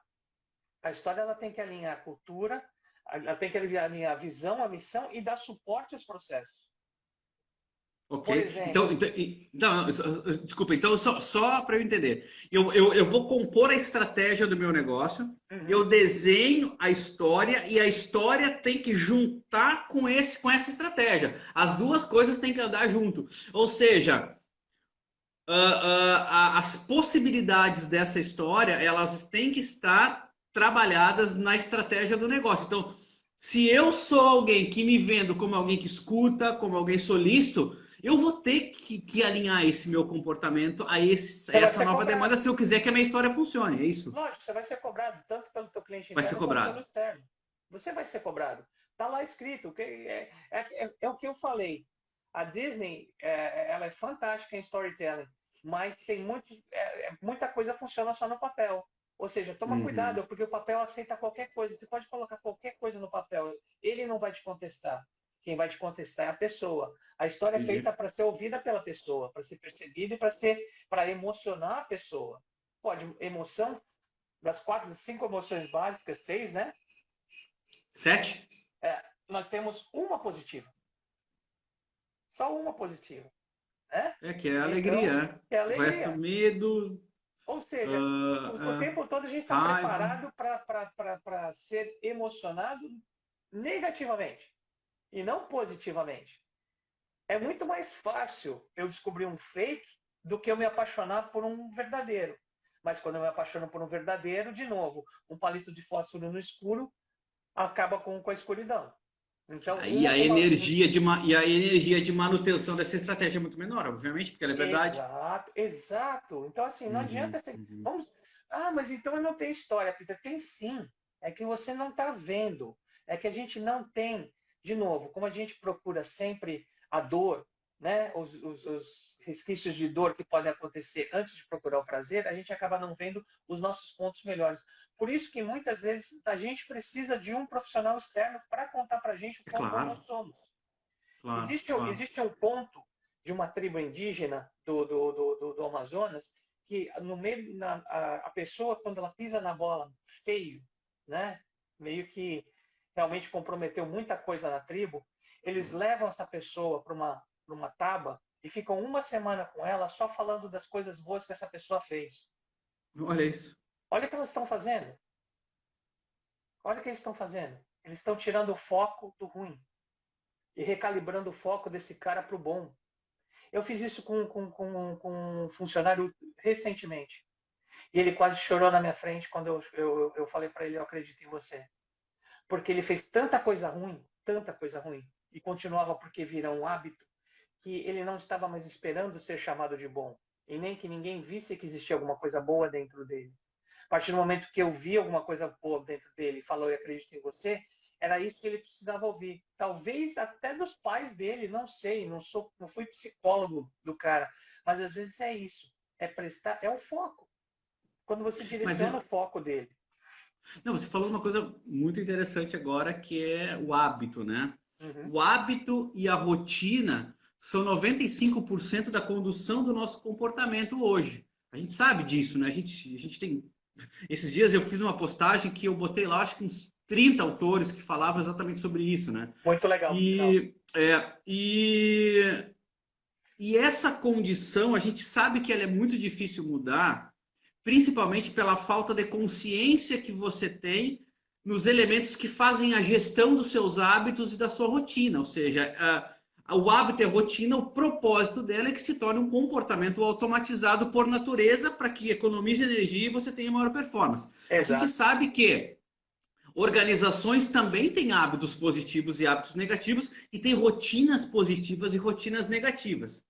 A história ela tem que alinhar a cultura, ela tem que alinhar a visão, a missão e dar suporte aos processos. Por ok. exemplo, Desculpa, então só para eu entender. Eu vou compor a estratégia do meu negócio, eu uhum, desenho a história e a história tem que juntar com essa estratégia. As duas coisas têm que andar junto. Ou seja, as possibilidades dessa história, elas têm que estar trabalhadas na estratégia do negócio. Então, se eu sou alguém que me vendo como alguém que escuta, como alguém solícito, eu vou ter que alinhar esse meu comportamento a você vai essa ser nova demanda cobrado. se eu quiser que a minha história funcione. É isso? Lógico, você vai ser cobrado tanto pelo teu cliente Vai ser interno como pelo cobrado. externo. Você vai ser cobrado. Está lá escrito. É o que eu falei. A Disney, ela é fantástica em storytelling, mas tem muita coisa funciona só no papel. Ou seja, toma Uhum. cuidado, porque o papel aceita qualquer coisa. Você pode colocar qualquer coisa no papel. Ele não vai te contestar. Quem vai te contestar é a pessoa. A história é feita Entendi. para ser ouvida pela pessoa, para ser percebida e para emocionar a pessoa. Pode, emoção, das 4, 5 emoções básicas, 6, né? 7? Nós temos uma positiva. Só uma positiva, né? É que é a alegria, Então, né? é O resto, alegria. medo, Ou seja, o ah, tempo todo a gente está raiva. preparado para ser emocionado negativamente e não positivamente. É muito mais fácil eu descobrir um fake do que eu me apaixonar por um verdadeiro. Mas quando eu me apaixono por um verdadeiro, de novo, um palito de fósforo no escuro acaba com a escuridão. Então, Aí a energia e a energia de manutenção dessa estratégia é muito menor, obviamente, porque ela é verdade. exato, exato. Então, assim, não adianta Uhum, ser. uhum. Vamos. Ah, mas então eu não tenho história, Peter. Tem sim. É que você não está vendo. É que a gente não tem. De novo, como a gente procura sempre a dor, né? Os resquícios de dor que podem acontecer antes de procurar o prazer, a gente acaba não vendo os nossos pontos melhores. Por isso que muitas vezes a gente precisa de um profissional externo para contar para a gente o É quão bom claro, nós somos. claro, claro. Existe um ponto de uma tribo indígena do Amazonas que no meio a pessoa quando ela pisa na bola feio, né, meio que realmente comprometeu muita coisa na tribo, eles levam essa pessoa para uma taba e ficam uma semana com ela só falando das coisas boas que essa pessoa fez. Olha isso. Olha o que elas estão fazendo. Olha o que eles estão fazendo. Eles estão tirando o foco do ruim e recalibrando o foco desse cara para o bom. Eu fiz isso com um funcionário recentemente. E ele quase chorou na minha frente quando eu falei para ele: eu acredito em você. Porque ele fez tanta coisa ruim, e continuava porque vira um hábito, que ele não estava mais esperando ser chamado de bom. E nem que ninguém visse que existia alguma coisa boa dentro dele. A partir do momento que eu vi alguma coisa boa dentro dele e falou: eu acredito em você, era isso que ele precisava ouvir. Talvez até dos pais dele, não sei, não fui psicólogo do cara, mas às vezes é isso. É prestar, é o foco. Quando você Mas direciona o foco dele. não, você falou uma coisa muito interessante agora, que é o hábito, né? Uhum. O hábito e a rotina são 95% da condução do nosso comportamento hoje. A gente sabe disso, né? A gente tem. Esses dias eu fiz uma postagem que eu botei lá, acho que uns 30 autores que falavam exatamente sobre isso, né? Muito legal, por sinal. E essa condição, a gente sabe que ela é muito difícil mudar, principalmente pela falta de consciência que você tem nos elementos que fazem a gestão dos seus hábitos e da sua rotina. Ou seja, o hábito e a rotina, o propósito dela é que se torne um comportamento automatizado por natureza para que economize energia e você tenha maior performance. A gente Exato. sabe que organizações também têm hábitos positivos e hábitos negativos e têm rotinas positivas e rotinas negativas.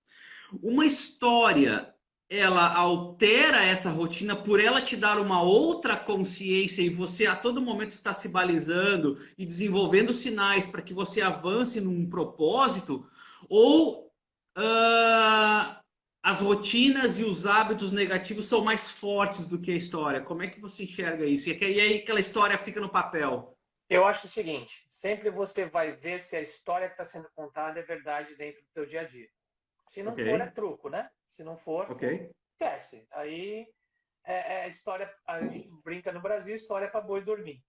Uma história, ela altera essa rotina por ela te dar uma outra consciência e você a todo momento está se balizando e desenvolvendo sinais para que você avance num propósito, ou as rotinas e os hábitos negativos são mais fortes do que a história? Como é que você enxerga isso? E aí aquela história fica no papel? Eu acho o seguinte: sempre você vai ver se a história que está sendo contada é verdade dentro do seu dia a dia. Se não Ok, for, é truco, né? Se não for, ok, você esquece. Aí é história, a gente brinca no Brasil, história para boi dormir.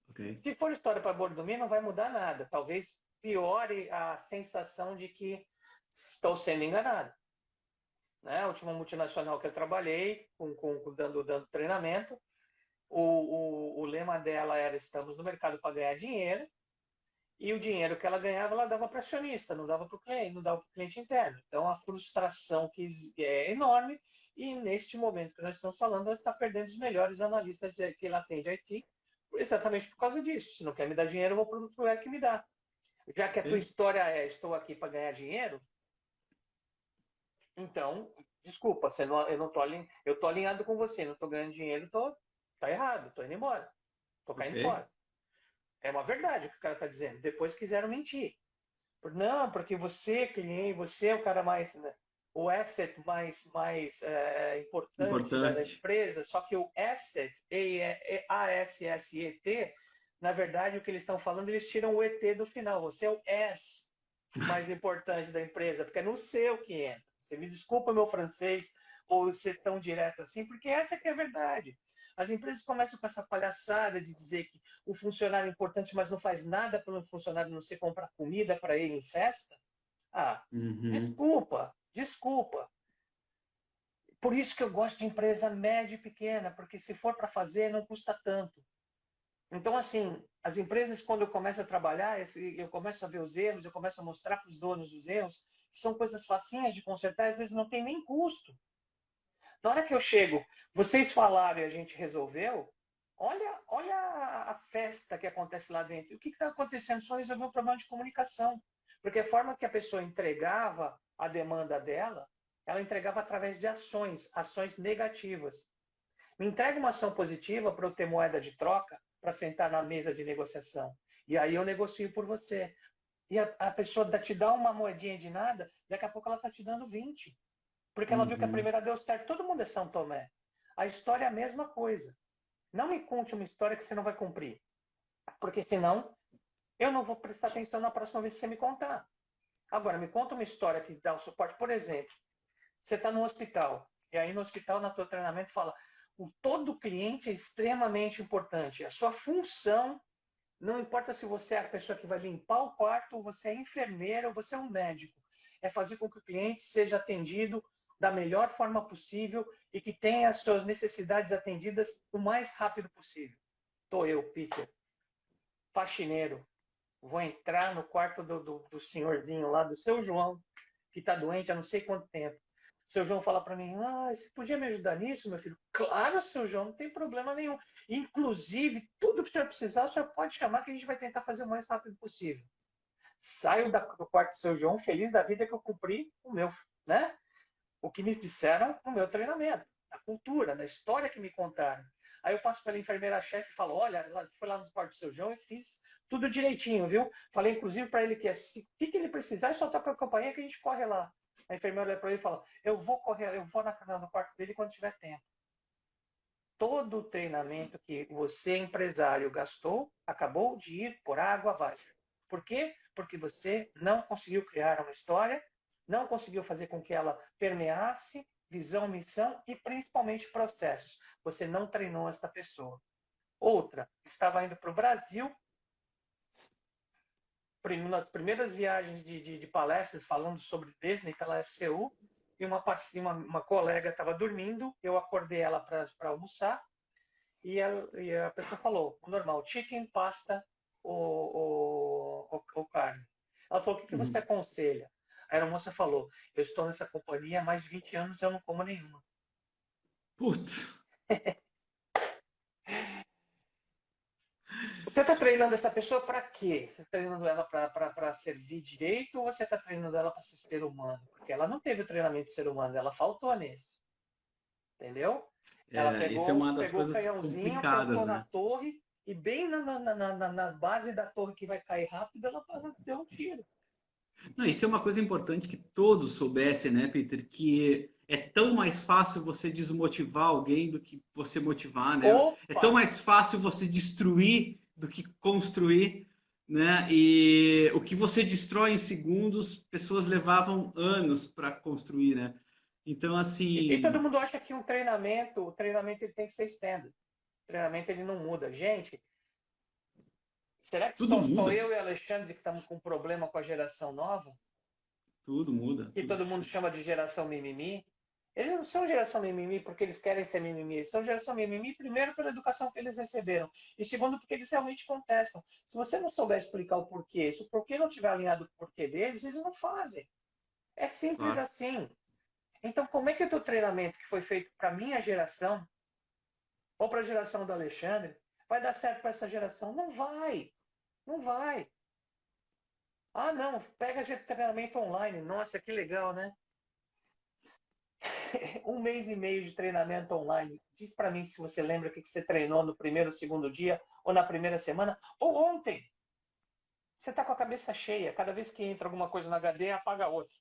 ok. Se for história para boi dormir, não vai mudar nada. Talvez piore a sensação de que estou sendo enganado. Né? A última multinacional que eu trabalhei, dando treinamento, o lema dela era: estamos no mercado para ganhar dinheiro, e o dinheiro que ela ganhava, ela dava para acionista, não dava para o cliente, não dava para o cliente interno. Então, a frustração que é enorme, e neste momento que nós estamos falando, ela está perdendo os melhores analistas que ela tem de IT, exatamente por causa disso. Se não quer me dar dinheiro, eu vou para outro lugar que me dá. Já que a tua Ok. história é: estou aqui para ganhar dinheiro, então, desculpa, eu não tô alinhado, eu tô alinhado com você, não estou ganhando dinheiro, tá errado, estou indo embora, estou Ok. caindo fora. É uma verdade o que o cara está dizendo. Depois quiseram mentir. Não, porque você, cliente, você é o cara mais. Né? o asset mais importante da Importante. empresa, só que o asset, A-S-S-E-T, na verdade, o que eles estão falando, eles tiram o ET do final. Você é o S mais importante da empresa, porque é no seu que entra. Você me desculpa meu francês ou ser tão direto assim, porque essa que é a verdade. As empresas começam com essa palhaçada de dizer que o funcionário é importante, mas não faz nada pelo funcionário não ser comprar comida para ele em festa. Ah, Uhum. desculpa, desculpa. Por isso que eu gosto de empresa média e pequena, porque se for para fazer, não custa tanto. Então, assim, as empresas, quando eu começo a trabalhar, eu começo a ver os erros, eu começo a mostrar para os donos os erros, que são coisas facinhas de consertar, às vezes não tem nem custo. Na hora que eu chego, vocês falaram e a gente resolveu, olha a festa que acontece lá dentro. O que está acontecendo? Só resolver um problema de comunicação. Porque a forma que a pessoa entregava a demanda dela, ela entregava através de ações, ações negativas. Me entrega uma ação positiva para eu ter moeda de troca, para sentar na mesa de negociação. E aí eu negocio por você. E a pessoa te dá uma moedinha de nada, daqui a pouco ela está te dando 20. Porque ela viu que a Uhum. primeira deu certo. Todo mundo é São Tomé. A história é a mesma coisa. Não me conte uma história que você não vai cumprir. Porque senão eu não vou prestar atenção na próxima vez que você me contar. Agora, me conta uma história que dá o suporte. Por exemplo, você está no hospital. E aí no hospital, no teu treinamento, fala o todo cliente é extremamente importante. A sua função, não importa se você é a pessoa que vai limpar o quarto, ou você é enfermeira, ou você é um médico. É fazer com que o cliente seja atendido da melhor forma possível e que tenha as suas necessidades atendidas o mais rápido possível. Estou eu, Peter, faxineiro. Vou entrar no quarto do senhorzinho lá, do seu João, que está doente há não sei quanto tempo. O seu João fala para mim, você podia me ajudar nisso, meu filho? Claro, seu João, não tem problema nenhum. Inclusive, tudo que o senhor precisar, o senhor pode chamar que a gente vai tentar fazer o mais rápido possível. Saio do quarto do seu João, feliz da vida que eu cumpri o meu, né? O que me disseram no meu treinamento, na cultura, na história que me contaram. Aí eu passo pela enfermeira-chefe e falo, olha, foi lá no quarto do seu João e fiz tudo direitinho, viu? Falei, inclusive, para ele que o que ele precisar, é só tocar a campainha que a gente corre lá. A enfermeira olha para ele e fala, eu vou correr, eu vou no quarto dele quando tiver tempo. Todo o treinamento que você, empresário, gastou, acabou de ir por água abaixo. Por quê? Porque você não conseguiu criar uma história, não conseguiu fazer com que ela permeasse visão, missão e principalmente processos. Você não treinou esta pessoa. Outra, estava indo para o Brasil, nas primeiras viagens de palestras falando sobre Disney pela FCU, e uma colega estava dormindo, eu acordei ela para almoçar, e a pessoa falou, normal, chicken, pasta ou carne. Ela falou, o que você Uhum. aconselha? Aí a moça falou, eu estou nessa companhia há mais de 20 anos e eu não como nenhuma. Putz. Você está treinando essa pessoa para quê? Você está treinando ela para servir direito ou você está treinando ela para ser ser humano? Porque ela não teve o treinamento de ser humano, ela faltou nesse. Entendeu? Ela Isso é uma das pegou o coisas canhãozinho, complicadas, apontou na né? torre e bem na base da torre que vai cair rápido, ela deu um tiro. Não, isso é uma coisa importante que todos soubessem, né, Peter? Que é tão mais fácil você desmotivar alguém do que você motivar, né? É Opa! tão mais fácil você destruir do que construir, né? E o que você destrói em segundos, pessoas levavam anos para construir, né? Então, E todo assim, mundo acha que o treinamento ele tem que ser standard. O treinamento ele não muda. Gente, será que tudo só muda, eu e Alexandre que estamos com um problema com a geração nova? tudo muda, Que tudo. todo mundo chama de geração mimimi? Eles não são geração mimimi porque eles querem ser mimimi. Eles são geração mimimi, primeiro, pela educação que eles receberam. E segundo, porque eles realmente contestam. Se você não souber explicar o porquê, se o porquê não tiver alinhado com o porquê deles, eles não fazem. É simples Claro. assim. Então, como é que o teu treinamento, que foi feito para a minha geração, ou para a geração do Alexandre, vai dar certo para essa geração? Não vai. Não vai. Ah, não, pega treinamento online. Nossa, que legal, né? Um mês e meio de treinamento online. Diz para mim se você lembra o que você treinou no primeiro, segundo dia, ou na primeira semana, ou ontem. Você está com a cabeça cheia. Cada vez que entra alguma coisa no HD, apaga outra.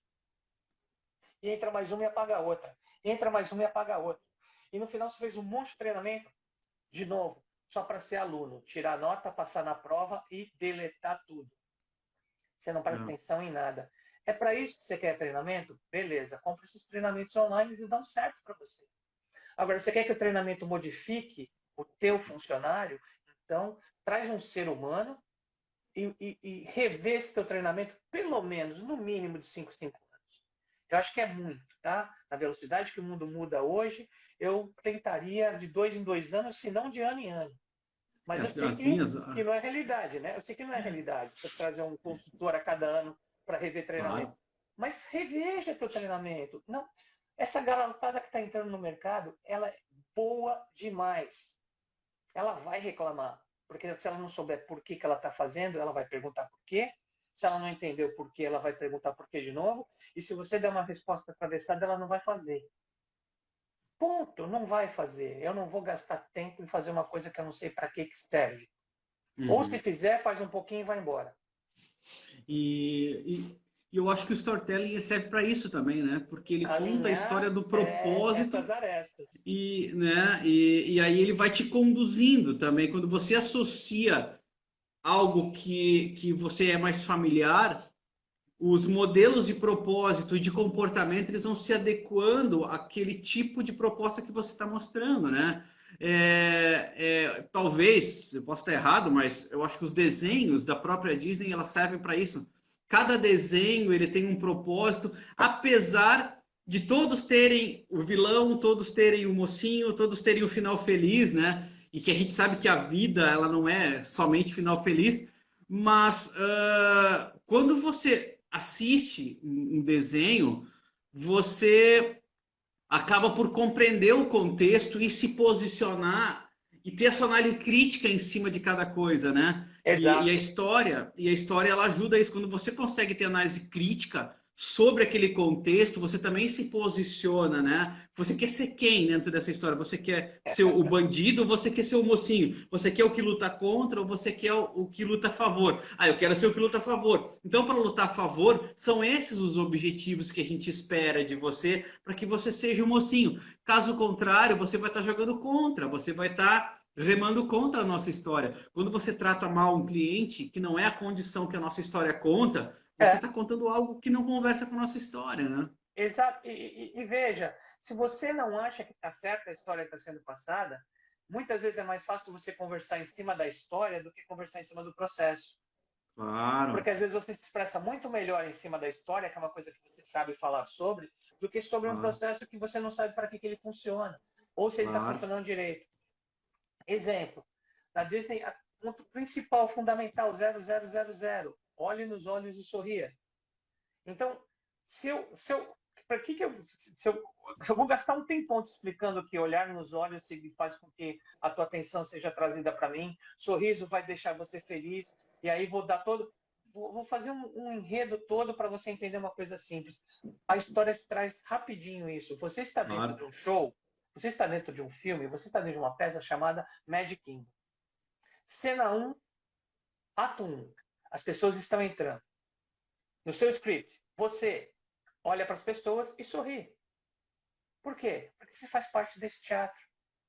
e entra mais uma e apaga a outra. Entra mais uma e apaga a outra. E no final você fez um monte de treinamento, de novo, só para ser aluno, tirar nota, passar na prova e deletar tudo. Você não presta atenção em nada. É para isso que você quer treinamento? Beleza, compra esses treinamentos online e dão certo para você. Agora, você quer que o treinamento modifique o teu funcionário? Então, traz um ser humano e rever esse teu treinamento pelo menos, no mínimo de 5 anos. Eu acho que é muito, tá? Na velocidade que o mundo muda hoje, eu tentaria de 2 em 2 anos, se não de ano em ano. Mas eu sei As minhas. que não é realidade, né? Eu sei que não é realidade você trazer um consultor a cada ano para rever treinamento. Claro. Mas reveja teu treinamento. Não, essa garotada que está entrando no mercado, ela é boa demais. Ela vai reclamar. Porque se ela não souber por que ela está fazendo, ela vai perguntar por quê. Se ela não entendeu por quê, ela vai perguntar por quê de novo. E se você der uma resposta atravessada, ela não vai fazer. Ponto, não vai fazer. Eu não vou gastar tempo em fazer uma coisa que eu não sei para que serve. Ou se Uhum. fizer, faz um pouquinho e vai embora. E eu acho que o storytelling serve para isso também, né? Porque ele conta a história Alinhar do essas propósito arestas. e aí ele vai te conduzindo também. Quando você associa algo que você é mais familiar, os modelos de propósito e de comportamento eles vão se adequando àquele tipo de proposta que você está mostrando, né? Talvez, eu possa estar errado, mas eu acho que os desenhos da própria Disney elas servem para isso. Cada desenho ele tem um propósito, apesar de todos terem o vilão, todos terem o mocinho, todos terem o final feliz, né? E que a gente sabe que a vida ela não é somente final feliz, mas quando você assiste um desenho, você acaba por compreender o contexto e se posicionar e ter a sua análise crítica em cima de cada coisa, né? Exato. E a história ela ajuda isso quando você consegue ter análise crítica sobre aquele contexto, você também se posiciona, né? Você quer ser quem dentro dessa história? Você quer ser o bandido ou você quer ser o mocinho? Você quer o que luta contra ou você quer o que luta a favor? Ah, eu quero ser o que luta a favor. Então, para lutar a favor, são esses os objetivos que a gente espera de você para que você seja o mocinho. Caso contrário, você vai estar jogando contra, você vai estar remando contra a nossa história. Quando você trata mal um cliente, que não é a condição que a nossa história conta, você É, está contando algo que não conversa com a nossa história, né? exato. E veja, se você não acha que está certa a história que está sendo passada, muitas vezes é mais fácil você conversar em cima da história do que conversar em cima do processo. Porque Claro, às vezes você se expressa muito melhor em cima da história, que é uma coisa que você sabe falar sobre, do que sobre um claro, processo que você não sabe para que ele funciona, ou se ele está claro. funcionando direito. Exemplo, na Disney, o ponto principal, fundamental, 0000, olhe nos olhos e sorria. Então, para que eu, se eu vou gastar um tempão te explicando que olhar nos olhos faz com que a tua atenção seja trazida para mim, sorriso vai deixar você feliz, e aí vou dar todo, vou fazer um enredo todo para você entender uma coisa simples. A história te traz rapidinho isso. Você está dentro de Claro. um show, você está dentro de um filme, você está dentro de uma peça chamada Magic Kingdom. Cena um, ato 1. As pessoas estão entrando. No seu script, você olha para as pessoas e sorri. Por quê? Porque você faz parte desse teatro.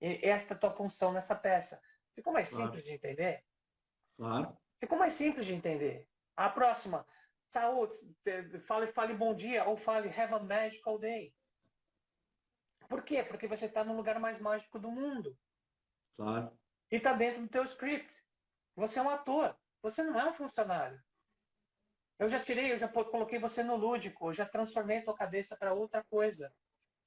E esta é a tua função nessa peça. Ficou mais Claro, simples de entender? claro, Ficou mais simples de entender. A próxima, saúde, fale bom dia ou fale have a magical day. Por quê? Porque você está no lugar mais mágico do mundo. claro. E está dentro do teu script. Você é um ator. Você não é um funcionário. Eu já coloquei você no lúdico, eu já transformei a tua cabeça para outra coisa.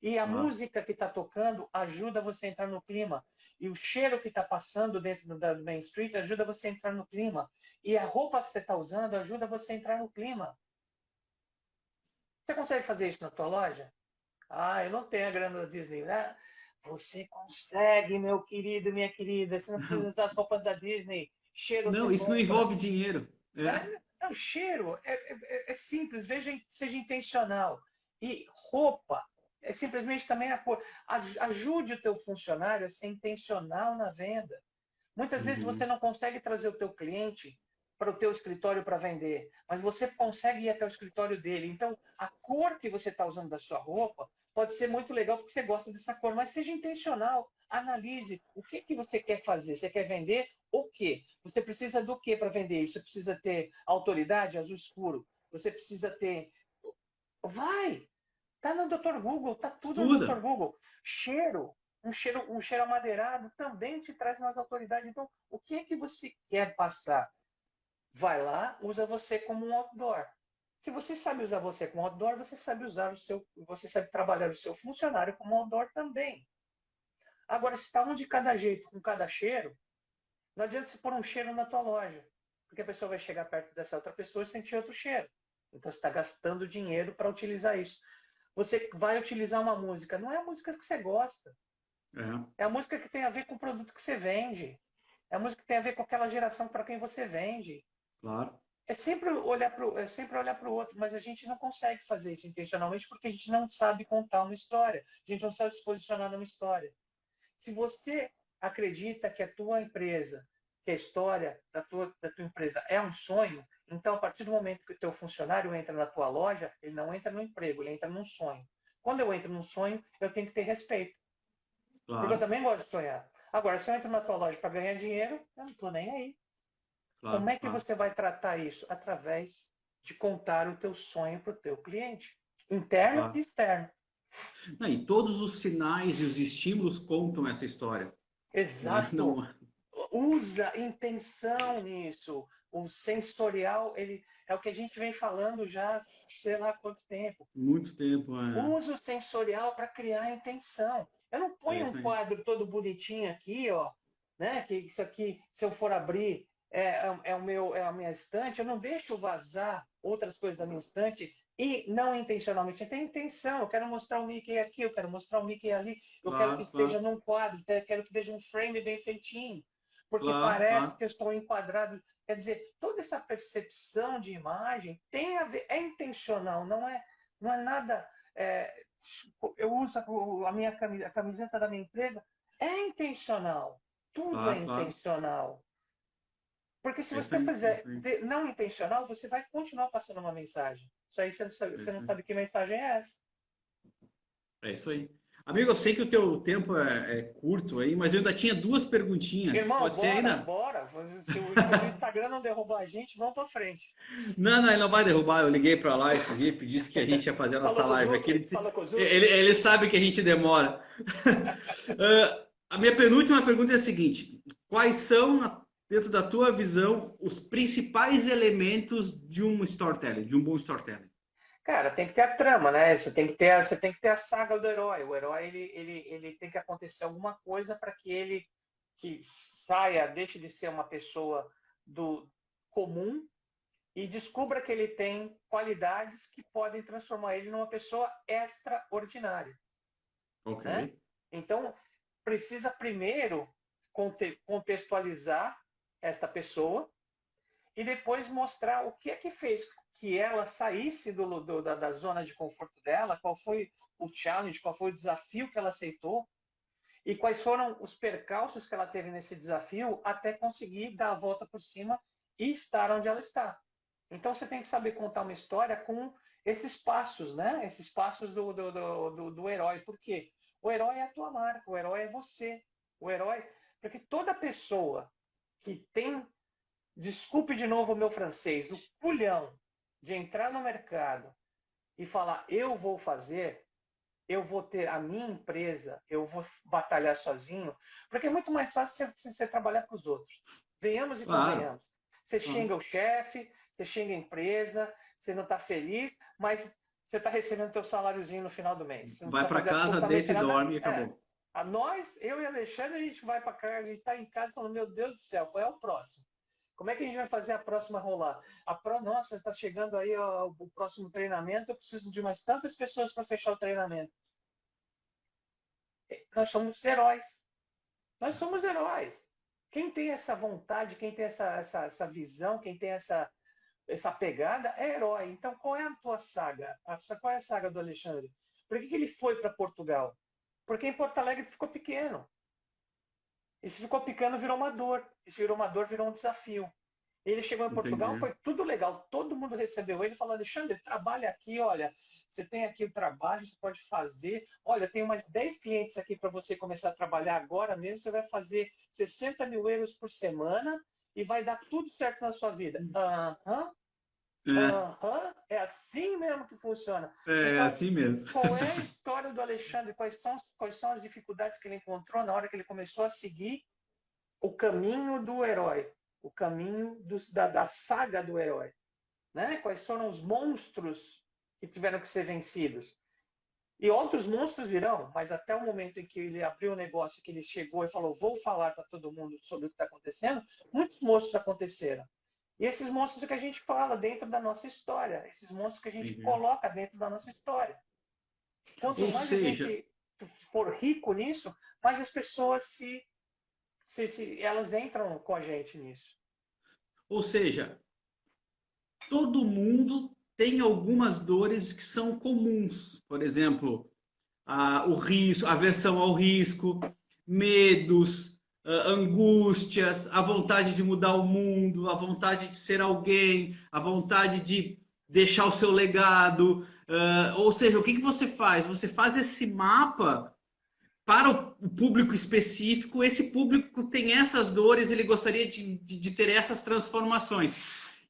E a Claro. música que está tocando ajuda você a entrar no clima. E o cheiro que está passando dentro da Main Street ajuda você a entrar no clima. E a roupa que você está usando ajuda você a entrar no clima. Você consegue fazer isso na tua loja? Ah, eu não tenho a grana da Disney, né? Você consegue, meu querido, minha querida. Você não precisa usar as roupas da Disney. Cheiro você Não, isso não compra. envolve dinheiro. O cheiro é simples, veja, seja intencional. E roupa é simplesmente também a cor. Ajude o teu funcionário a ser intencional na venda. Muitas vezes você Uhum. não consegue trazer o teu cliente para o teu escritório para vender, mas você consegue ir até o escritório dele. Então, a cor que você está usando da sua roupa pode ser muito legal porque você gosta dessa cor, mas seja intencional. Analise o que que você quer fazer. Você quer vender o quê? Você precisa do quê para vender isso? Você precisa ter autoridade, azul escuro. Você precisa ter... Vai! Tá no Dr. Google, tá tudo no Dr. Estuda. Google. Cheiro, um cheiro amadeirado também te traz mais autoridade. Então, o que é que você quer passar? Vai lá, usa você como um outdoor. Se você sabe usar você como outdoor, você sabe usar você sabe trabalhar o seu funcionário como outdoor também. Agora, se está um de cada jeito, com cada cheiro, não adianta você pôr um cheiro na tua loja, porque a pessoa vai chegar perto dessa outra pessoa e sentir outro cheiro. Então, você está gastando dinheiro para utilizar isso. Você vai utilizar uma música, não é a música que você gosta, É, é a música que tem a ver com o produto que você vende, é a música que tem a ver com aquela geração para quem você vende. claro. É sempre olhar para o outro, mas a gente não consegue fazer isso intencionalmente porque a gente não sabe contar uma história, a gente não sabe se posicionar numa história. Se você acredita que a tua empresa, que a história da tua empresa é um sonho, então a partir do momento que o teu funcionário entra na tua loja, ele não entra no emprego, ele entra num sonho. Quando eu entro num sonho, eu tenho que ter respeito, porque eu Claro, também gosto de sonhar. Agora, se eu entro na tua loja para ganhar dinheiro, eu não estou nem aí. Como claro, é que claro, você vai tratar isso? Através de contar o teu sonho para o teu cliente, interno e claro. externo. Não, e todos os sinais e os estímulos contam essa história, né? Exato. Não, Usa intenção nisso. O sensorial, ele é o que a gente vem falando já, sei lá quanto tempo. muito tempo, Usa o sensorial para criar intenção. Eu não é ponho um isso aí. quadro todo bonitinho aqui, ó, né? Que isso aqui, se eu for abrir, é a minha estante. Eu não deixo vazar outras coisas da minha estante e não intencionalmente. Tem intenção. Eu quero mostrar o Mickey aqui, eu quero mostrar o Mickey ali. Eu quero que Claro, esteja claro, num quadro, eu quero que esteja um frame bem feitinho, porque claro, parece claro. que eu estou enquadrado. Quer dizer, toda essa percepção de imagem tem a ver, é intencional, não é nada. é, eu uso a minha a camiseta da minha empresa, é intencional. Tudo é Claro, claro. intencional. Porque se É isso você aí, é fizer isso aí, não intencional, você vai continuar passando uma mensagem. Isso aí é você isso não aí. sabe que mensagem é essa. É isso aí. Amigo, eu sei que o teu tempo é curto aí, mas eu ainda tinha duas perguntinhas. Irmão, Pode ser bora, ainda? bora. Se o Instagram não derrubar a gente, vamos pra frente. Não, não, ele não vai derrubar. Eu liguei pra lá esse dia, disse que a gente ia fazer a nossa Falou com os live aqui. Ele outros? disse, Falou com os ele, outros? ele sabe que a gente demora. A minha penúltima pergunta é a seguinte: quais são, dentro da tua visão, os principais elementos de um storytelling, de um bom storytelling? Cara, tem que ter a trama, né? Você tem que ter a saga do herói. O herói, ele tem que acontecer alguma coisa para que ele que saia, deixe de ser uma pessoa do comum e descubra que ele tem qualidades que podem transformar ele numa pessoa extraordinária, Ok, né? Então, precisa primeiro contextualizar essa pessoa e depois mostrar o que é que fez que ela saísse da zona de conforto dela, qual foi o challenge, qual foi o desafio que ela aceitou e quais foram os percalços que ela teve nesse desafio até conseguir dar a volta por cima e estar onde ela está. Então você tem que saber contar uma história com esses passos, né? Esses passos do herói. Por quê? O herói é a tua marca, o herói é você. O herói. Porque toda pessoa que tem, desculpe de novo o meu francês, o culhão de entrar no mercado e falar, eu vou fazer, eu vou ter a minha empresa, eu vou batalhar sozinho, porque é muito mais fácil você trabalhar para os outros. Venhamos e claro, convenhamos. Você claro. xinga o chefe, você xinga a empresa, você não está feliz, mas você está recebendo seu saláriozinho no final do mês. Você não Vai precisa para fazer casa, absolutamente deita e nada. dorme e acabou. A nós, eu e Alexandre, a gente vai para casa, a gente está em casa falando, meu Deus do céu, qual é o próximo? Como é que a gente vai fazer a próxima rolar? Nossa, está chegando aí ó, o próximo treinamento, eu preciso de umas tantas pessoas para fechar o treinamento. Nós somos heróis. Nós somos heróis. Quem tem essa vontade, quem tem essa visão, quem tem essa pegada é herói. Então, qual é a tua saga? Qual é a saga do Alexandre? Por que ele foi para Portugal? Porque em Porto Alegre ficou pequeno. E se ficou pequeno, virou uma dor. E se virou uma dor, virou um desafio. Ele chegou em Portugal, Entendi. foi tudo legal, todo mundo recebeu ele, falou, Alexandre, trabalha aqui, olha, você tem aqui o trabalho, você pode fazer, olha, tem umas 10 clientes aqui para você começar a trabalhar agora mesmo, você vai fazer 60 mil euros por semana e vai dar tudo certo na sua vida. Aham, É, aham, é assim mesmo que funciona. é Então, assim mesmo. qual é a história do Alexandre? Quais são as dificuldades que ele encontrou na hora que ele começou a seguir o caminho do herói, o caminho da saga do herói? Né? Quais foram os monstros que tiveram que ser vencidos? E outros monstros virão, mas até o momento em que ele abriu o negócio, que ele chegou e falou, vou falar para todo mundo sobre o que está acontecendo, muitos monstros aconteceram. E esses monstros que a gente fala dentro da nossa história, esses monstros que a gente Entendi. coloca dentro da nossa história. Quanto Ou mais a seja, gente for rico nisso, mais as pessoas elas entram com a gente nisso. ou seja, todo mundo tem algumas dores que são comuns. Por exemplo, o risco, aversão ao risco, medos, angústias, a vontade de mudar o mundo, a vontade de ser alguém, a vontade de deixar o seu legado. Ou seja, o que, que você faz? Você faz esse mapa para o público específico. Esse público tem essas dores, ele gostaria de ter essas transformações.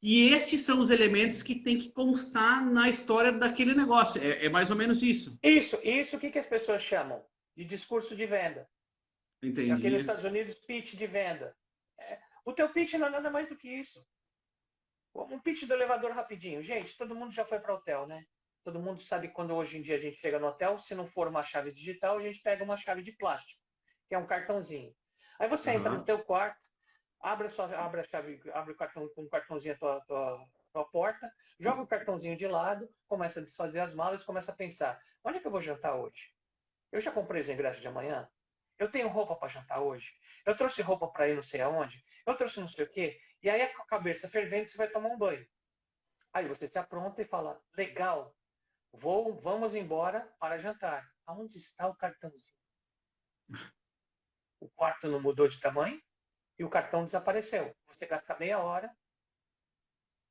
E estes são os elementos que tem que constar na história daquele negócio. É mais ou menos isso. Isso o que as pessoas chamam de discurso de venda. Aqui nos Entendi. Estados Unidos, pitch de venda. O teu pitch não é nada mais do que isso. Um pitch do elevador rapidinho. Gente, todo mundo já foi para hotel, né? Todo mundo sabe quando hoje em dia a gente chega no hotel, se não for uma chave digital, a gente pega uma chave de plástico, que é um cartãozinho. Aí você entra no Aham. teu quarto, abre a chave, abre o cartão com o cartãozinho a tua porta, joga o cartãozinho de lado, começa a desfazer as malas, começa a pensar: onde é que eu vou jantar hoje? Eu já comprei os ingressos de amanhã? Eu tenho roupa para jantar hoje? Eu trouxe roupa para ir não sei aonde? Eu trouxe não sei o quê? E aí, com a cabeça fervente, você vai tomar um banho. Aí você se apronta e fala: legal, vamos embora para jantar. Aonde está o cartãozinho? O quarto não mudou de tamanho e o cartão desapareceu. Você gasta meia hora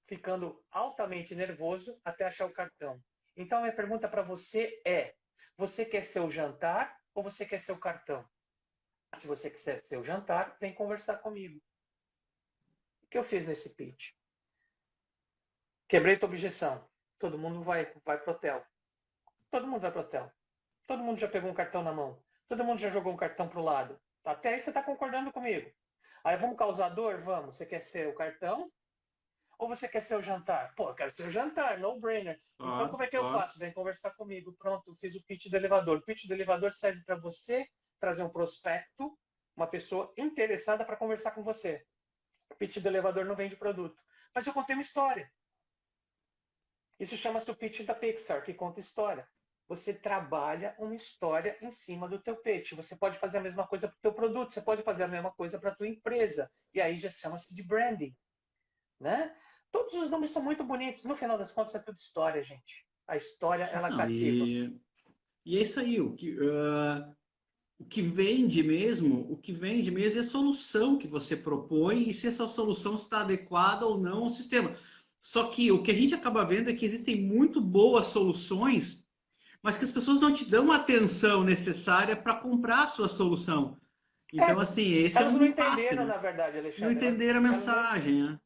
ficando altamente nervoso até achar o cartão. Então, a minha pergunta para você é: você quer ser o jantar ou você quer ser o cartão? Se você quiser ser o jantar, vem conversar comigo. O que eu fiz nesse pitch? Quebrei tua objeção. Todo mundo vai pro hotel. Todo mundo vai pro hotel. Todo mundo já pegou um cartão na mão. Todo mundo já jogou um cartão pro lado. Até aí você está concordando comigo. Aí vamos causar dor? Vamos. Você quer ser o cartão ou você quer ser o jantar? Pô, eu quero ser o jantar, no brainer. Então Claro, como é que eu claro. faço? Vem conversar comigo. Pronto, fiz o pitch do elevador. O pitch do elevador serve para você trazer um prospecto, uma pessoa interessada para conversar com você. O pitch do elevador não vende produto. Mas eu contei uma história. Isso chama-se o pitch da Pixar, que conta história. Você trabalha uma história em cima do teu pitch. Você pode fazer a mesma coisa para o teu produto, você pode fazer a mesma coisa para a tua empresa. E aí já chama-se de branding, né? Todos os nomes são muito bonitos. No final das contas é tudo história, gente. A história, ela Não, cativa. e é isso aí. O que vende mesmo, o que vende mesmo é a solução que você propõe e se essa solução está adequada ou não ao sistema. Só que o que a gente acaba vendo é que existem muito boas soluções, mas que as pessoas não te dão a atenção necessária para comprar a sua solução. Então, É, assim, esse é elas não um impasse, entenderam, né? na verdade, Não Alexandre. entenderam a Elas não. mensagem, né?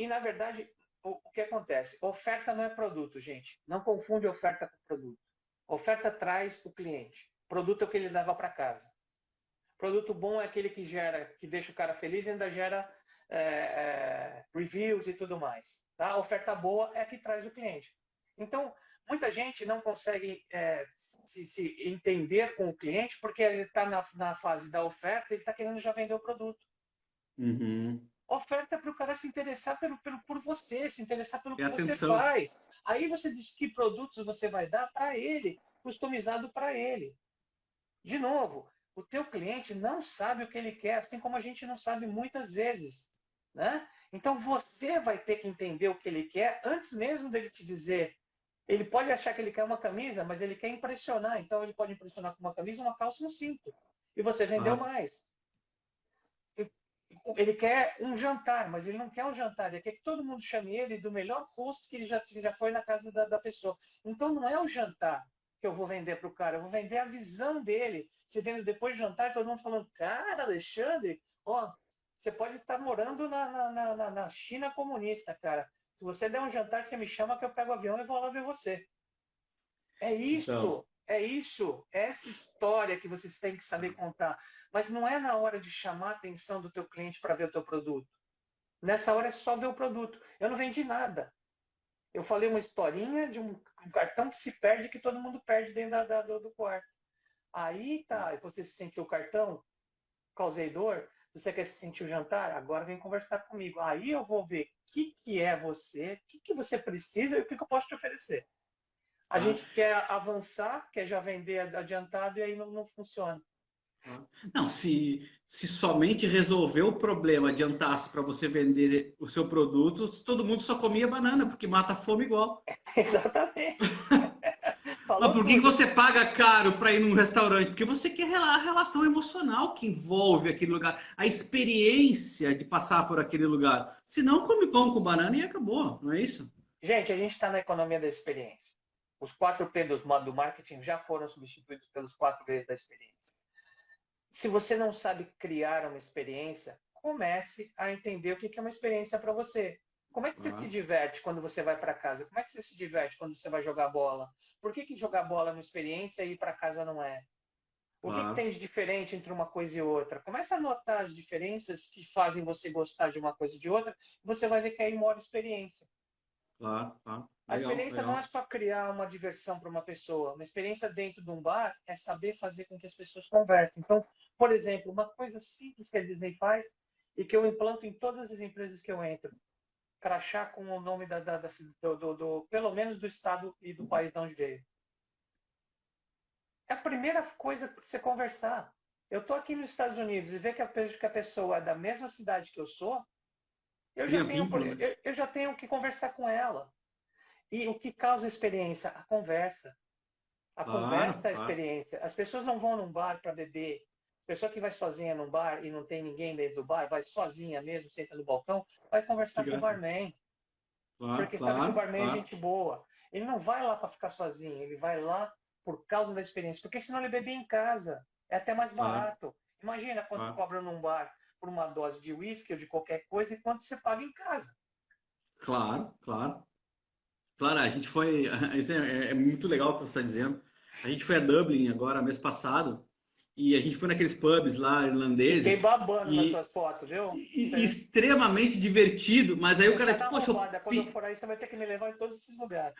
Na verdade, o que acontece? Oferta não é produto, gente. Não confunde oferta com produto. Oferta traz o cliente. Produto é o que ele leva para casa. Produto bom é aquele que gera, que deixa o cara feliz e ainda gera reviews e tudo mais. Tá? A oferta boa é a que traz o cliente. Então, muita gente não consegue se entender com o cliente porque ele está na fase da oferta e ele está querendo já vender o produto. Uhum. Oferta para o cara se interessar por você, se interessar pelo É que você atenção. faz. Aí você diz que produtos você vai dar para ele, customizado para ele. De novo, o teu cliente não sabe o que ele quer, assim como a gente não sabe muitas vezes, né? Então você vai ter que entender o que ele quer antes mesmo dele te dizer. Ele pode achar que ele quer uma camisa, mas ele quer impressionar. Então ele pode impressionar com uma camisa, uma calça e um cinto. E você vendeu Claro. mais. Ele quer um jantar, mas ele não quer um jantar, ele quer que todo mundo chame ele do melhor rosto que ele já foi na casa da pessoa. Então não é o jantar que eu vou vender para o cara, eu vou vender a visão dele. Você vendo depois do jantar, todo mundo falando, cara, Alexandre, ó, você pode estar morando na China comunista, cara. Se você der um jantar, você me chama que eu pego o avião e vou lá ver você. Então, É isso, é essa história que vocês têm que saber contar. Mas não é na hora de chamar a atenção do teu cliente para ver o teu produto. Nessa hora é só ver o produto. Eu não vendi nada. Eu falei uma historinha de um cartão que se perde, que todo mundo perde dentro do quarto. Aí tá, você se sentiu o cartão, causei dor, você quer se sentir o jantar? Agora vem conversar comigo. Aí eu vou ver o que é você, o que você precisa e o que eu posso te oferecer. A claro. gente quer avançar, quer já vender adiantado e aí não funciona. Não, se somente resolver o problema adiantasse para você vender o seu produto, todo mundo só comia banana, porque mata a fome igual. Exatamente. Mas Falou por que que tudo. você paga caro para ir num restaurante? Porque você quer a relação emocional que envolve aquele lugar, a experiência de passar por aquele lugar. Se não, come pão com banana e acabou, não é isso? Gente, a gente está na economia da experiência. Os 4P do marketing já foram substituídos pelos 4Vs da experiência. Se você não sabe criar uma experiência, comece a entender o que é uma experiência para você. Como é que você se Claro, diverte quando você vai para casa? Como é que você se diverte quando você vai jogar bola? Por que jogar bola é uma experiência e ir para casa não é? O que claro, tem de diferente entre uma coisa e outra? Começa a notar as diferenças que fazem você gostar de uma coisa e de outra, e você vai ver que aí mora a experiência. claro, claro. A Legal, experiência não é legal. só criar uma diversão para uma pessoa. Uma experiência dentro de um bar é saber fazer com que as pessoas conversem. Então, por exemplo, uma coisa simples que a Disney faz e que eu implanto em todas as empresas que eu entro. Crachá com o nome pelo menos do estado e do país de onde veio. É a primeira coisa para você conversar. Eu estou aqui nos Estados Unidos e ver que a pessoa é da mesma cidade que eu sou, Cria vínculo, né? eu já tenho que conversar com ela. E o que causa experiência? A conversa. A Claro, conversa é a claro. experiência. As pessoas não vão num bar para beber. A pessoa que vai sozinha num bar e não tem ninguém dentro do bar, vai sozinha mesmo, senta no balcão, vai De conversar com o graça. barman, Claro, porque sabe que o claro, barman é claro. gente boa. Ele não vai lá para ficar sozinho, ele vai lá por causa da experiência, porque senão ele bebe em casa. É até mais Claro, barato. Imagina quanto claro. cobra num bar por uma dose de uísque ou de qualquer coisa e quanto você paga em casa. Claro, claro. Claro, a gente foi. Isso é muito legal o que você está dizendo. A gente foi a Dublin agora, mês passado, e a gente foi naqueles pubs lá Fiquei irlandeses babando nas e, tuas fotos, viu? extremamente divertido. Mas aí o Você cara tá disse, na poxa, roubada. Quando eu for aí, você vai ter que me levar em todos esses lugares.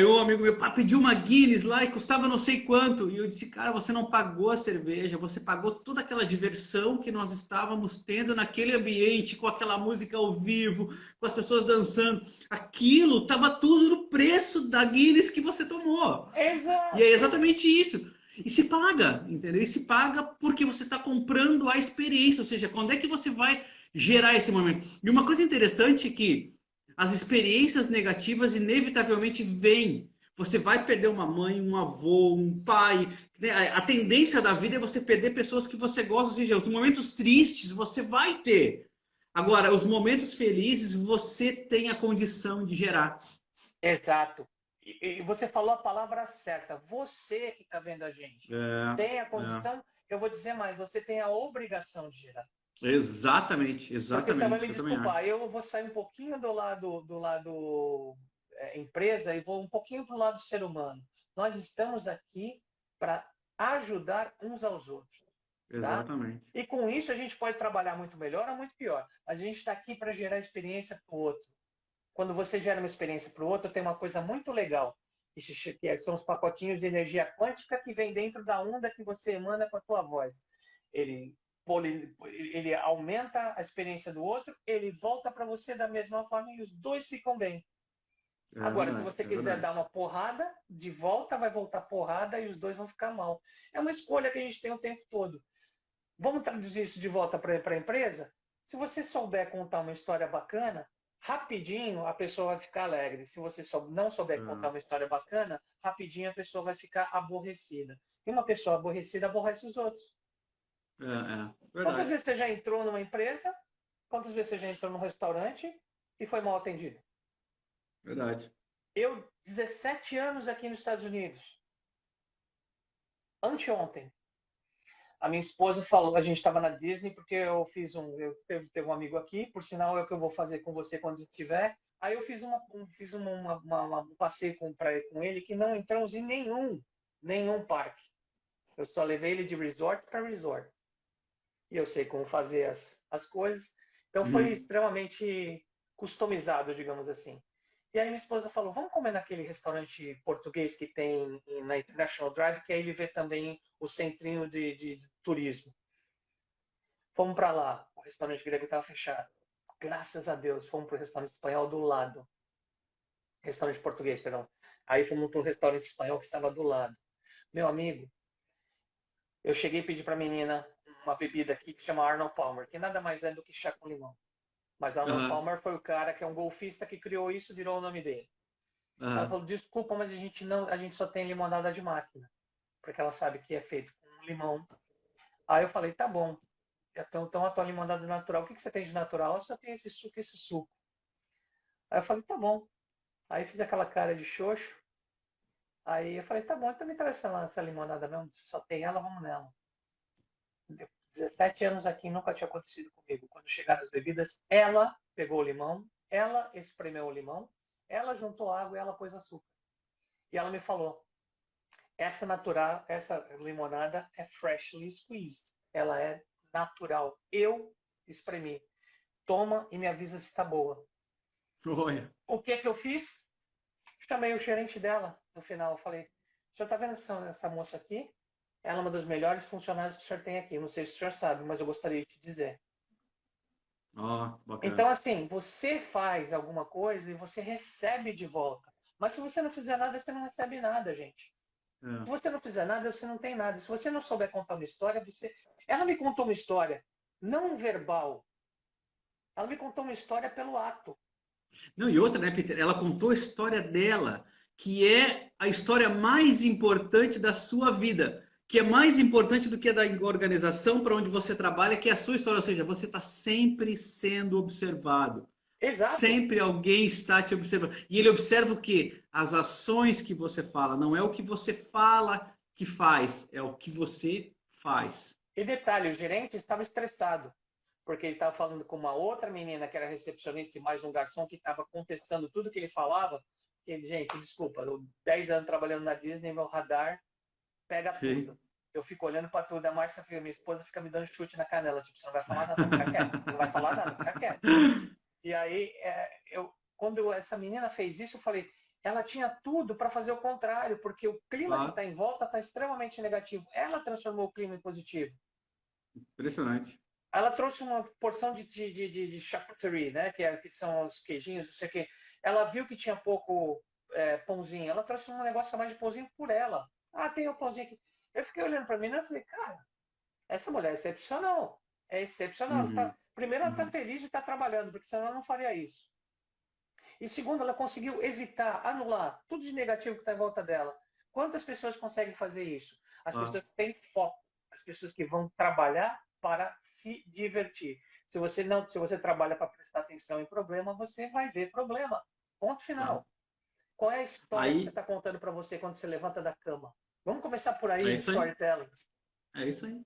um amigo meu, pá, pediu uma Guinness lá e custava não sei quanto. E eu disse, cara, você não pagou a cerveja, você pagou toda aquela diversão que nós estávamos tendo naquele ambiente, com aquela música ao vivo, com as pessoas dançando. Aquilo estava tudo no preço da Guinness que você tomou. E é Exato! exatamente isso. E se paga, entendeu? E se paga porque você está comprando a experiência, ou seja, quando é que você vai gerar esse momento? E uma coisa interessante é que as experiências negativas inevitavelmente vêm. Você vai perder uma mãe, um avô, um pai. Né? A tendência da vida é você perder pessoas que você gosta, ou seja, os momentos tristes você vai ter. Agora, os momentos felizes você tem a condição de gerar. Exato. E você falou a palavra certa. Você que está vendo a gente É, tem a é. condição, eu vou dizer mais, você tem a obrigação de gerar. Exatamente, Porque você vai me exatamente, eu também desculpar, acho. eu vou sair um pouquinho do lado empresa e vou um pouquinho para o lado ser humano. Nós estamos aqui para ajudar uns aos outros, tá? Exatamente. E com isso a gente pode trabalhar muito melhor ou muito pior. Mas a gente está aqui para gerar experiência para o outro. Quando você gera uma experiência para o outro, tem uma coisa muito legal, são os pacotinhos de energia quântica que vem dentro da onda que você emana com a tua voz. Ele, ele aumenta a experiência do outro, ele volta para você da mesma forma e os dois ficam bem. É Agora, se verdade, você é quiser verdade. dar uma porrada, de volta vai voltar porrada e os dois vão ficar mal. É uma escolha que a gente tem o tempo todo. Vamos traduzir isso de volta para a empresa? Se você souber contar uma história bacana, rapidinho a pessoa vai ficar alegre. Se você não souber contar É, uma história bacana, rapidinho a pessoa vai ficar aborrecida. E uma pessoa aborrecida aborrece os outros. Quantas Verdade, vezes você já entrou numa empresa? Quantas vezes você já entrou num restaurante e foi mal atendido? verdade. Eu, 17 anos aqui nos Estados Unidos, anteontem, a minha esposa falou, a gente estava na Disney porque teve um amigo aqui, por sinal é o que eu vou fazer com você quando tiver. Aí eu um passeio com ele que não entramos em nenhum parque. Eu só levei ele de resort para resort. E eu sei como fazer as coisas. Então foi Uhum. extremamente customizado, digamos assim. E aí minha esposa falou, vamos comer naquele restaurante português que tem na International Drive, que aí ele vê também o centrinho de turismo. Fomos para lá, o restaurante grego estava fechado. Graças a Deus, fomos para o restaurante espanhol do lado. Restaurante português, perdão. Aí fomos para o restaurante espanhol que estava do lado. Meu amigo, eu cheguei e pedi para a menina uma bebida aqui que chama Arnold Palmer, que nada mais é do que chá com limão. Mas Arnold Aham, Palmer foi o cara que é um golfista que criou isso, virou o nome dele. Ela aham. falou: desculpa, mas a gente só tem limonada de máquina, porque ela sabe que é feito com limão. Aí eu falei: tá bom. Então a tua limonada natural, o que você tem de natural? Eu só tenho esse suco, esse suco. Aí eu falei: tá bom. Aí fiz aquela cara de xoxo. Aí eu falei: tá bom, então me traz essa limonada mesmo. Só tem ela, vamos nela. 17 anos aqui nunca tinha acontecido comigo. Quando chegaram as bebidas, ela pegou o limão, ela espremeu o limão, ela juntou água e ela pôs açúcar. E ela me falou: essa limonada é freshly squeezed. Ela é natural. Eu espremi. Toma e me avisa se está boa. Olha. O que é que eu fiz? Chamei o gerente dela no final. Eu falei: o senhor está vendo essa moça aqui? Ela é uma das melhores funcionárias que o senhor tem aqui. Não sei se o senhor sabe, mas eu gostaria de te dizer. Ó, Então, bacana. assim, você faz alguma coisa e você recebe de volta. Mas se você não fizer nada, você não recebe nada, gente. É. Se você não fizer nada, você não tem nada. Se você não souber contar uma história, você. Ela me contou uma história, não verbal. Ela me contou uma história pelo ato. Não, e outra, né, Peter? Ela contou a história dela, que é a história mais importante da sua vida, que é mais importante do que a da organização para onde você trabalha, que é a sua história. Ou seja, você está sempre sendo observado. Exato. Sempre alguém está te observando. E ele observa o quê? As ações que você fala. Não é o que você fala que faz, é o que você faz. E detalhe, o gerente estava estressado, porque ele estava falando com uma outra menina que era recepcionista e mais um garçom que estava contestando tudo que ele falava. Que, gente, desculpa, eu 10 anos trabalhando na Disney, meu radar pega tudo. Sim. Eu fico olhando para tudo. A Márcia, minha esposa, fica me dando chute na canela. Tipo, você não vai falar nada, fica quieto. Você não vai falar nada, fica quieto. E aí, quando essa menina fez isso, eu falei, ela tinha tudo para fazer o contrário, porque o clima que Claro. está em volta está extremamente negativo. Ela transformou o clima em positivo. Impressionante. Ela trouxe uma porção de charcuterie, né? Que são os queijinhos, não sei o quê. Ela viu que tinha pouco pãozinho. Ela trouxe um negócio a mais de pãozinho por ela. Ah, tem o pãozinho aqui. Eu fiquei olhando para mim e falei, cara, essa mulher é excepcional. É excepcional. Uhum. Primeiro, ela está Uhum. feliz de estar trabalhando, porque senão ela não faria isso. E segundo, ela conseguiu evitar, anular tudo de negativo que está em volta dela. Quantas pessoas conseguem fazer isso? As Claro. pessoas que têm foco, as pessoas que vão trabalhar para se divertir. Se você trabalha para prestar atenção em problema, você vai ver problema. Ponto Claro. final. Qual é a história que você Aí, está contando para você quando você levanta da cama? Vamos começar por aí, é no isso aí. storytelling. É isso aí.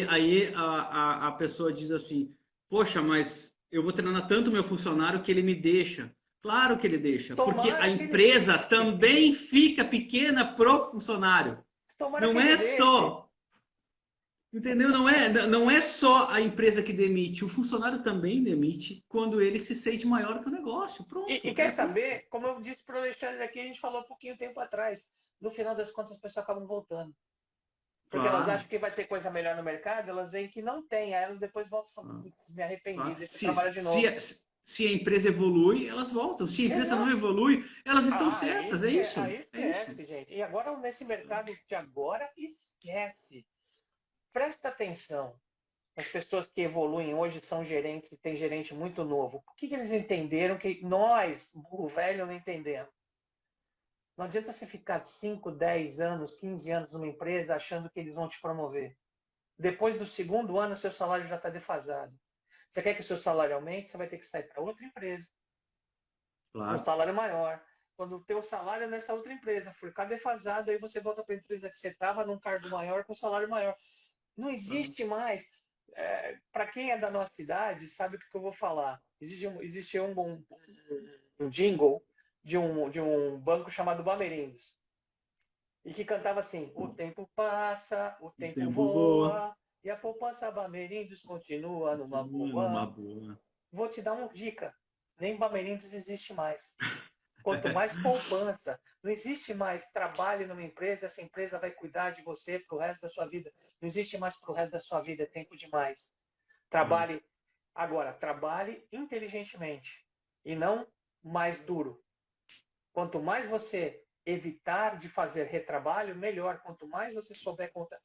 Aí a pessoa diz assim: Poxa, mas eu vou treinar tanto meu funcionário que ele me deixa. Claro que ele deixa, porque a Tomara que ele empresa deixe. também fica pequena pro funcionário. Tomara que Não ele é deixe. só, entendeu? Não é só a empresa que demite, o funcionário também demite quando ele se sente maior que o negócio. E Pronto, quer é por saber, como eu disse para o Alexandre aqui, a gente falou um pouquinho tempo atrás. No final das contas, as pessoas acabam voltando. Porque elas acham claro. que vai ter coisa melhor no mercado, elas veem que não tem. Aí elas depois voltam e falam, Claro. putz, me arrependi, Claro. deixa eu Se, trabalhar de se, novo. se a empresa evolui, elas voltam. Se a empresa não Exato. evolui, elas estão Ah, certas. É aí isso. É isso. esquece, gente. E agora, nesse mercado de agora, esquece. Presta atenção. As pessoas que evoluem hoje são gerentes e tem gerente muito novo. Por que eles entenderam que nós, o velho, não entendemos? Não adianta você ficar 5, 10 anos, 15 anos numa empresa achando que eles vão te promover. Depois do segundo ano, seu salário já está defasado. Você quer que o seu salário aumente, você vai ter que sair para outra empresa, com um Claro. salário maior. Quando o teu salário nessa outra empresa for ficar defasado, aí você volta para a empresa que você estava num cargo maior, com salário maior. Não Claro. existe mais. Para quem é da nossa idade, sabe o que eu vou falar. Existe um jingle de um banco chamado Bamerindos. E que cantava assim: o tempo passa, o O tempo tempo voa, voa, e a poupança Bamerindos continua numa continua numa boa. boa. Vou te dar uma dica: nem Bamerindos existe mais. Quanto mais poupança, não existe mais trabalho numa empresa, essa empresa vai cuidar de você para o resto da sua vida. Não existe mais para o resto da sua vida, é tempo demais. Claro. Trabalhe agora, trabalhe inteligentemente e não mais duro. Quanto mais você evitar de fazer retrabalho, melhor. Quanto mais você souber contar.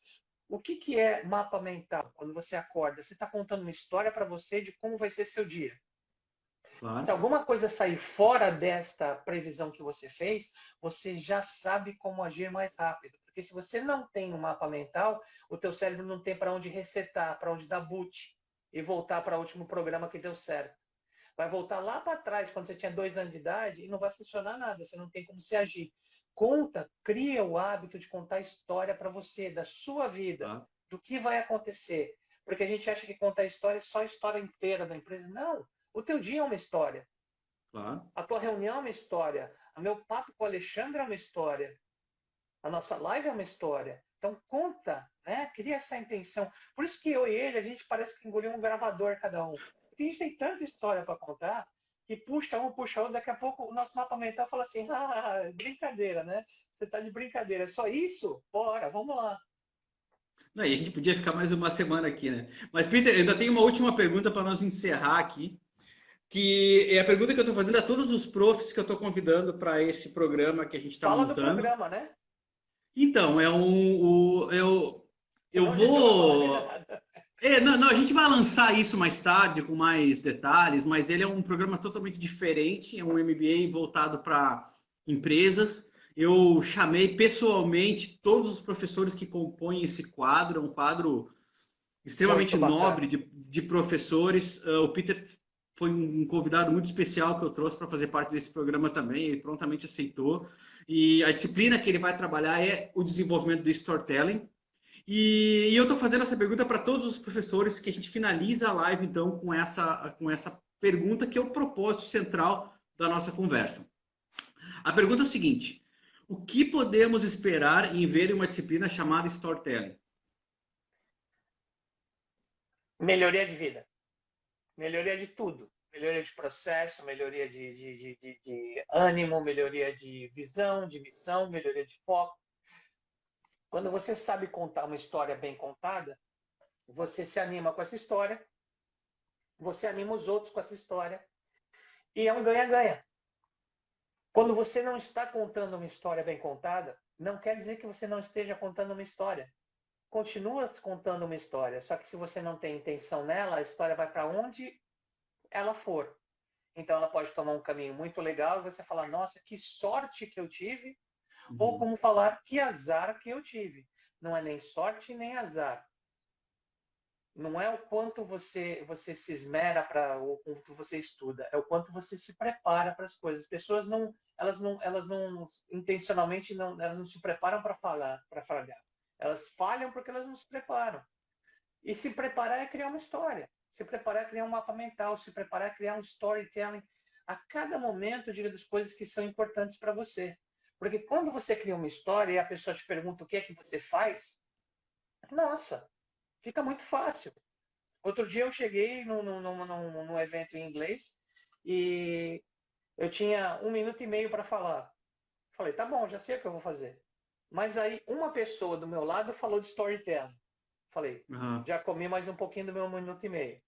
O que é mapa mental? Quando você acorda, você está contando uma história para você de como vai ser seu dia. Se Claro. alguma coisa sair fora desta previsão que você fez, você já sabe como agir mais rápido. Porque se você não tem um mapa mental, o teu cérebro não tem para onde resetar, para onde dar boot e voltar para o último programa que deu certo. Vai voltar lá para trás, quando você tinha 2 anos de idade, e não vai funcionar nada, você não tem como se agir. Conta, cria o hábito de contar história para você, da sua vida, Claro. do que vai acontecer. Porque a gente acha que contar história é só a história inteira da empresa. Não, o teu dia é uma história. Claro. A tua reunião é uma história. O meu papo com o Alexandre é uma história. A nossa live é uma história. Então conta, né? Cria essa intenção. Por isso que eu e ele, a gente parece que engoliu um gravador cada um. Porque a gente tem tanta história para contar que puxa um, daqui a pouco o nosso mapa mental fala assim, ah, brincadeira, né? Você tá de brincadeira. É só isso? Bora, vamos lá. Não, e a gente podia ficar mais uma semana aqui, né? Mas, Peter, eu ainda tenho uma última pergunta para nós encerrar aqui, que é a pergunta que eu estou fazendo a todos os profs que eu estou convidando para esse programa que a gente está Fala do montando. programa, né? Então, eu Senão a gente não vai falar de vou. nada. Não, a gente vai lançar isso mais tarde com mais detalhes, mas ele é um programa totalmente diferente, é um MBA voltado para empresas. Eu chamei pessoalmente todos os professores que compõem esse quadro, é um quadro extremamente Muito nobre bacana. de professores. O Peter foi um convidado muito especial que eu trouxe para fazer parte desse programa também, ele prontamente aceitou. E a disciplina que ele vai trabalhar é o desenvolvimento do storytelling. E eu estou fazendo essa pergunta para todos os professores, que a gente finaliza a live então com essa pergunta que é o propósito central da nossa conversa. A pergunta é o seguinte: o que podemos esperar em ver em uma disciplina chamada storytelling? Melhoria de vida. Melhoria de tudo. Melhoria de processo, melhoria de ânimo, melhoria de visão, de missão, melhoria de foco. Quando você sabe contar uma história bem contada, você se anima com essa história, você anima os outros com essa história, e é um ganha-ganha. Quando você não está contando uma história bem contada, não quer dizer que você não esteja contando uma história. Continua contando uma história, só que se você não tem intenção nela, a história vai para onde ela for. Então ela pode tomar um caminho muito legal e você falar, nossa, que sorte que eu tive, ou Uhum. como falar, que azar que eu tive. Não é nem sorte nem azar. Não é o quanto você se esmera para o quanto você estuda, é o quanto você se prepara para as coisas. As pessoas elas não intencionalmente elas não se preparam para falar, para falhar. Elas falham porque elas não se preparam. E se preparar é criar uma história. Se preparar é criar um mapa mental. Se preparar é criar um storytelling. A cada momento, diga das coisas que são importantes para você. Porque quando você cria uma história e a pessoa te pergunta o que é que você faz, nossa, fica muito fácil. Outro dia eu cheguei num evento em inglês e eu tinha 1 minuto e meio para falar. Falei, tá bom, já sei o que eu vou fazer. Mas aí uma pessoa do meu lado falou de storytelling. Falei, Uhum. já comi mais um pouquinho do meu 1 minuto e meio,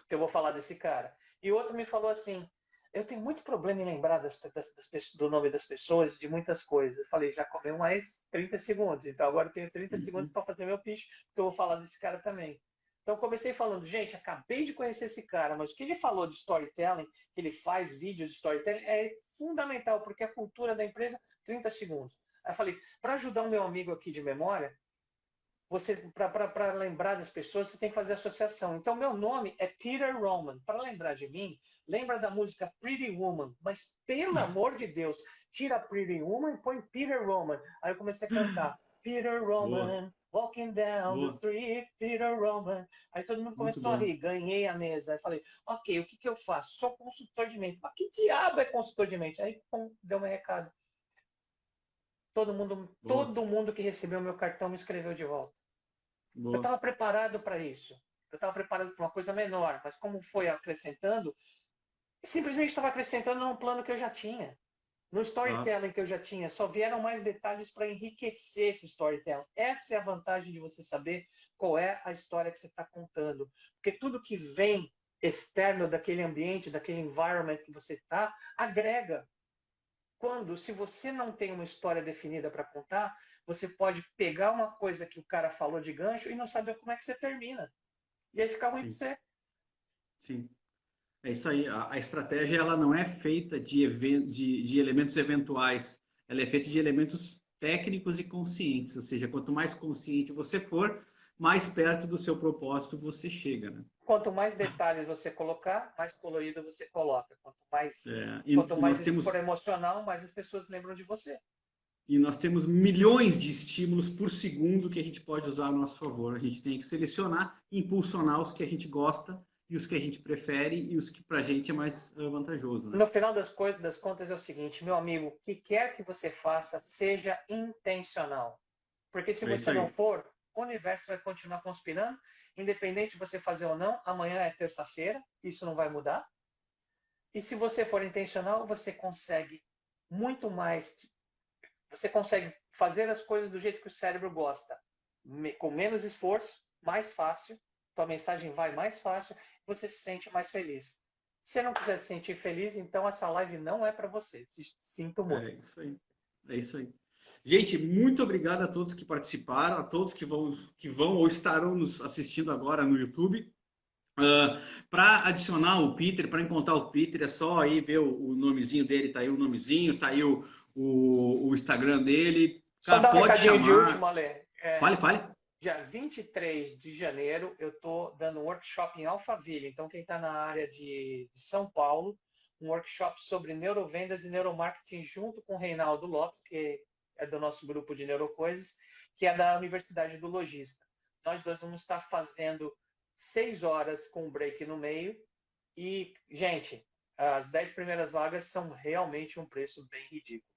que eu vou falar desse cara. E outro me falou assim, eu tenho muito problema em lembrar do nome das pessoas, de muitas coisas. Eu falei, já comeu mais 30 segundos, então agora eu tenho 30 segundos Uhum. para fazer meu pitch, porque eu vou falar desse cara também. Então comecei falando, gente, acabei de conhecer esse cara, mas o que ele falou de storytelling, que ele faz vídeos de storytelling, é fundamental, porque a cultura da empresa, 30 segundos. Aí eu falei, para ajudar o meu amigo aqui de memória, para lembrar das pessoas, você tem que fazer associação. Então, meu nome é Peter Roman. Para lembrar de mim, lembra da música Pretty Woman. Mas, pelo amor de Deus, tira Pretty Woman e põe Peter Roman. Aí eu comecei a cantar Peter Boa, Roman, walking down the boa. street, Peter Roman. Aí todo mundo Muito começou a bom. rir, ganhei a mesa. Aí falei, ok, o que, que eu faço? Sou consultor de mente. Mas que diabo é consultor de mente? Aí, pum, deu meu recado. Boa, Todo mundo que recebeu meu cartão me escreveu de volta. Eu boa. estava preparado para isso. Eu estava preparado para uma coisa menor, mas como foi acrescentando, simplesmente estava acrescentando num plano que eu já tinha, no Claro. storytelling que eu já tinha. Só vieram mais detalhes para enriquecer esse storytelling. Essa é a vantagem de você saber qual é a história que você está contando. Porque tudo que vem externo daquele ambiente, daquele environment que você está, agrega. Se você não tem uma história definida para contar, você pode pegar uma coisa que o cara falou de gancho e não saber como é que você termina. E aí fica ruim para Sim, você. sim. É isso aí. A estratégia ela não é feita de elementos eventuais. Ela é feita de elementos técnicos e conscientes. Ou seja, quanto mais consciente você for, mais perto do seu propósito você chega, né? Quanto mais detalhes você colocar, mais colorido você coloca. É, Quanto mais isso for emocional, mais as pessoas lembram de você. e nós temos milhões de estímulos por segundo que a gente pode usar a nosso favor. A gente tem que selecionar e impulsionar os que a gente gosta e os que a gente prefere e os que para a gente é mais vantajoso, né? No final das contas é o seguinte, meu amigo, o que quer que você faça, seja intencional. Porque se É isso você não aí. for, o universo vai continuar conspirando, independente de você fazer ou não. Amanhã é terça-feira, isso não vai mudar. E se você for intencional, você consegue muito mais. Você consegue fazer as coisas do jeito que o cérebro gosta, com menos esforço, mais fácil. Tua mensagem vai mais fácil, você se sente mais feliz. Se você não quiser se sentir feliz, então essa live não é para você. Sinto muito. É isso aí. É isso aí. Gente, muito obrigado a todos que participaram, a todos que vão ou estarão nos assistindo agora no YouTube. Para adicionar o Peter, para encontrar o Peter, é só aí ver o nomezinho dele, tá aí o nomezinho, tá aí o Instagram dele. Só Cara, dar um pode recadinho de último, chamar. Ale. Fale, fale. Dia 23 de janeiro, eu estou dando um workshop em Alphaville. Então, quem está na área de São Paulo, um workshop sobre neurovendas e neuromarketing junto com o Reinaldo Lopes, que é do nosso grupo de Neurocoisas, que é da Universidade do Logista. Nós dois vamos estar fazendo 6 horas com um break no meio. E, gente, as 10 primeiras vagas são realmente um preço bem ridículo,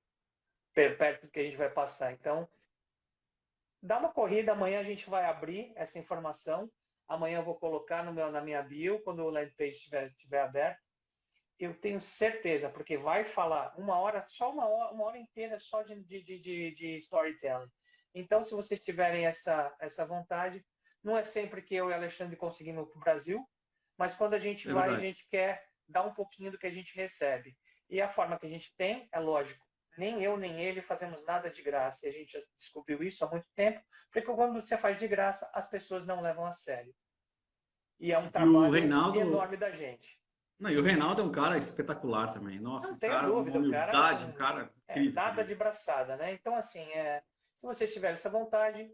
perto do que a gente vai passar. Então, dá uma corrida, amanhã a gente vai abrir essa informação. Amanhã eu vou colocar na minha bio, quando o landing page estiver aberto. Eu tenho certeza, porque vai falar uma hora, só uma hora inteira só de storytelling. Então, se vocês tiverem essa vontade, não é sempre que eu e Alexandre conseguimos para o Brasil, mas quando a gente É vai, a verdade. gente quer dar um pouquinho do que a gente recebe. E a forma que a gente tem, é lógico, nem eu nem ele fazemos nada de graça. E a gente já descobriu isso há muito tempo, porque quando você faz de graça, as pessoas não levam a sério. E é um E o trabalho Reinaldo. enorme da gente. Não, e o Reinaldo é um cara espetacular também. Nossa, Não um tenho cara, uma dúvida, o cara humildade, um cara incrível nada também. de braçada, né? Então, assim, se você tiver essa vontade,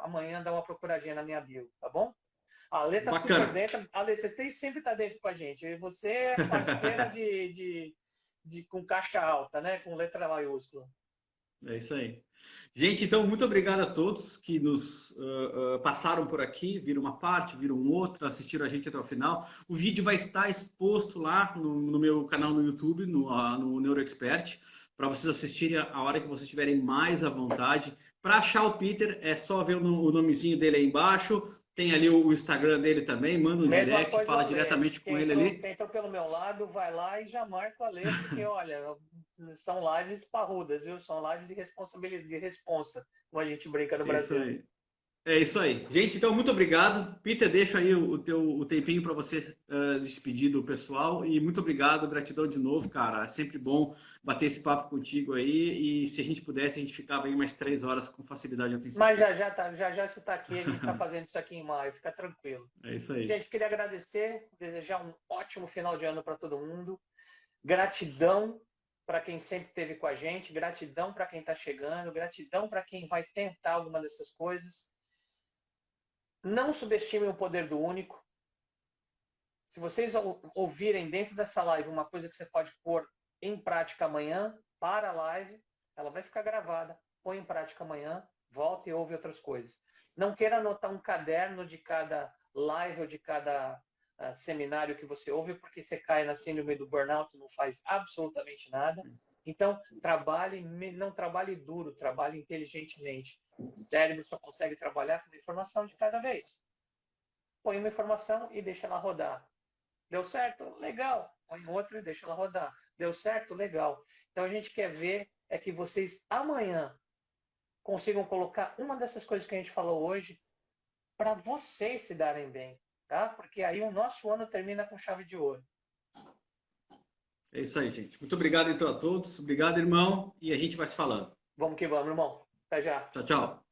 amanhã dá uma procuradinha na minha bio, tá bom? A Lê tá super Bacana. dentro. A Lê, você sempre tá dentro com a gente. E você é parceira com caixa alta, né? Com letra maiúscula. É isso aí. Gente, então, muito obrigado a todos que nos passaram por aqui, viram uma parte, viram outra, assistiram a gente até o final. O vídeo vai estar exposto lá no meu canal no YouTube, no NeuroExpert, para vocês assistirem a hora que vocês estiverem mais à vontade. Para achar o Peter, é só ver o nomezinho dele aí embaixo. Tem ali o Instagram dele também, manda um Mesma direct, coisa o fala Alê. diretamente com ele ali. Quem entrou pelo meu lado, vai lá e já marca o Alê, porque, olha, são lives parrudas, viu? São lives de responsabilidade, de responsa, como a gente brinca no É isso Brasil. aí. É isso aí. Gente, então muito obrigado. Peter, deixa aí o tempinho para você despedir do pessoal e muito obrigado, gratidão de novo, cara. É sempre bom bater esse papo contigo aí e se a gente pudesse, a gente ficava aí mais 3 horas com facilidade, eu tenho Mas certeza. já você está aqui, a gente está fazendo isso aqui em maio, fica tranquilo. É isso aí. Gente, queria agradecer, desejar um ótimo final de ano para todo mundo. Gratidão para quem sempre esteve com a gente, gratidão para quem está chegando, gratidão para quem vai tentar alguma dessas coisas. Não subestimem o poder do único. Se vocês ouvirem dentro dessa live uma coisa que você pode pôr em prática amanhã, para a live, ela vai ficar gravada, põe em prática amanhã, volta e ouve outras coisas. Não queira anotar um caderno de cada live ou de cada seminário que você ouve, porque você cai na síndrome do burnout, não faz absolutamente nada. Então, não trabalhe duro, trabalhe inteligentemente. O cérebro só consegue trabalhar com uma informação de cada vez. Põe uma informação e deixa ela rodar. Deu certo? Legal. Põe outra e deixa ela rodar. Deu certo? Legal. Então, a gente quer ver é que vocês amanhã consigam colocar uma dessas coisas que a gente falou hoje para vocês se darem bem, tá? Porque aí o nosso ano termina com chave de ouro. É isso aí, gente. Muito obrigado então a todos. Obrigado, irmão. E a gente vai se falando. Vamos que vamos, irmão. Até já. Tchau, tchau.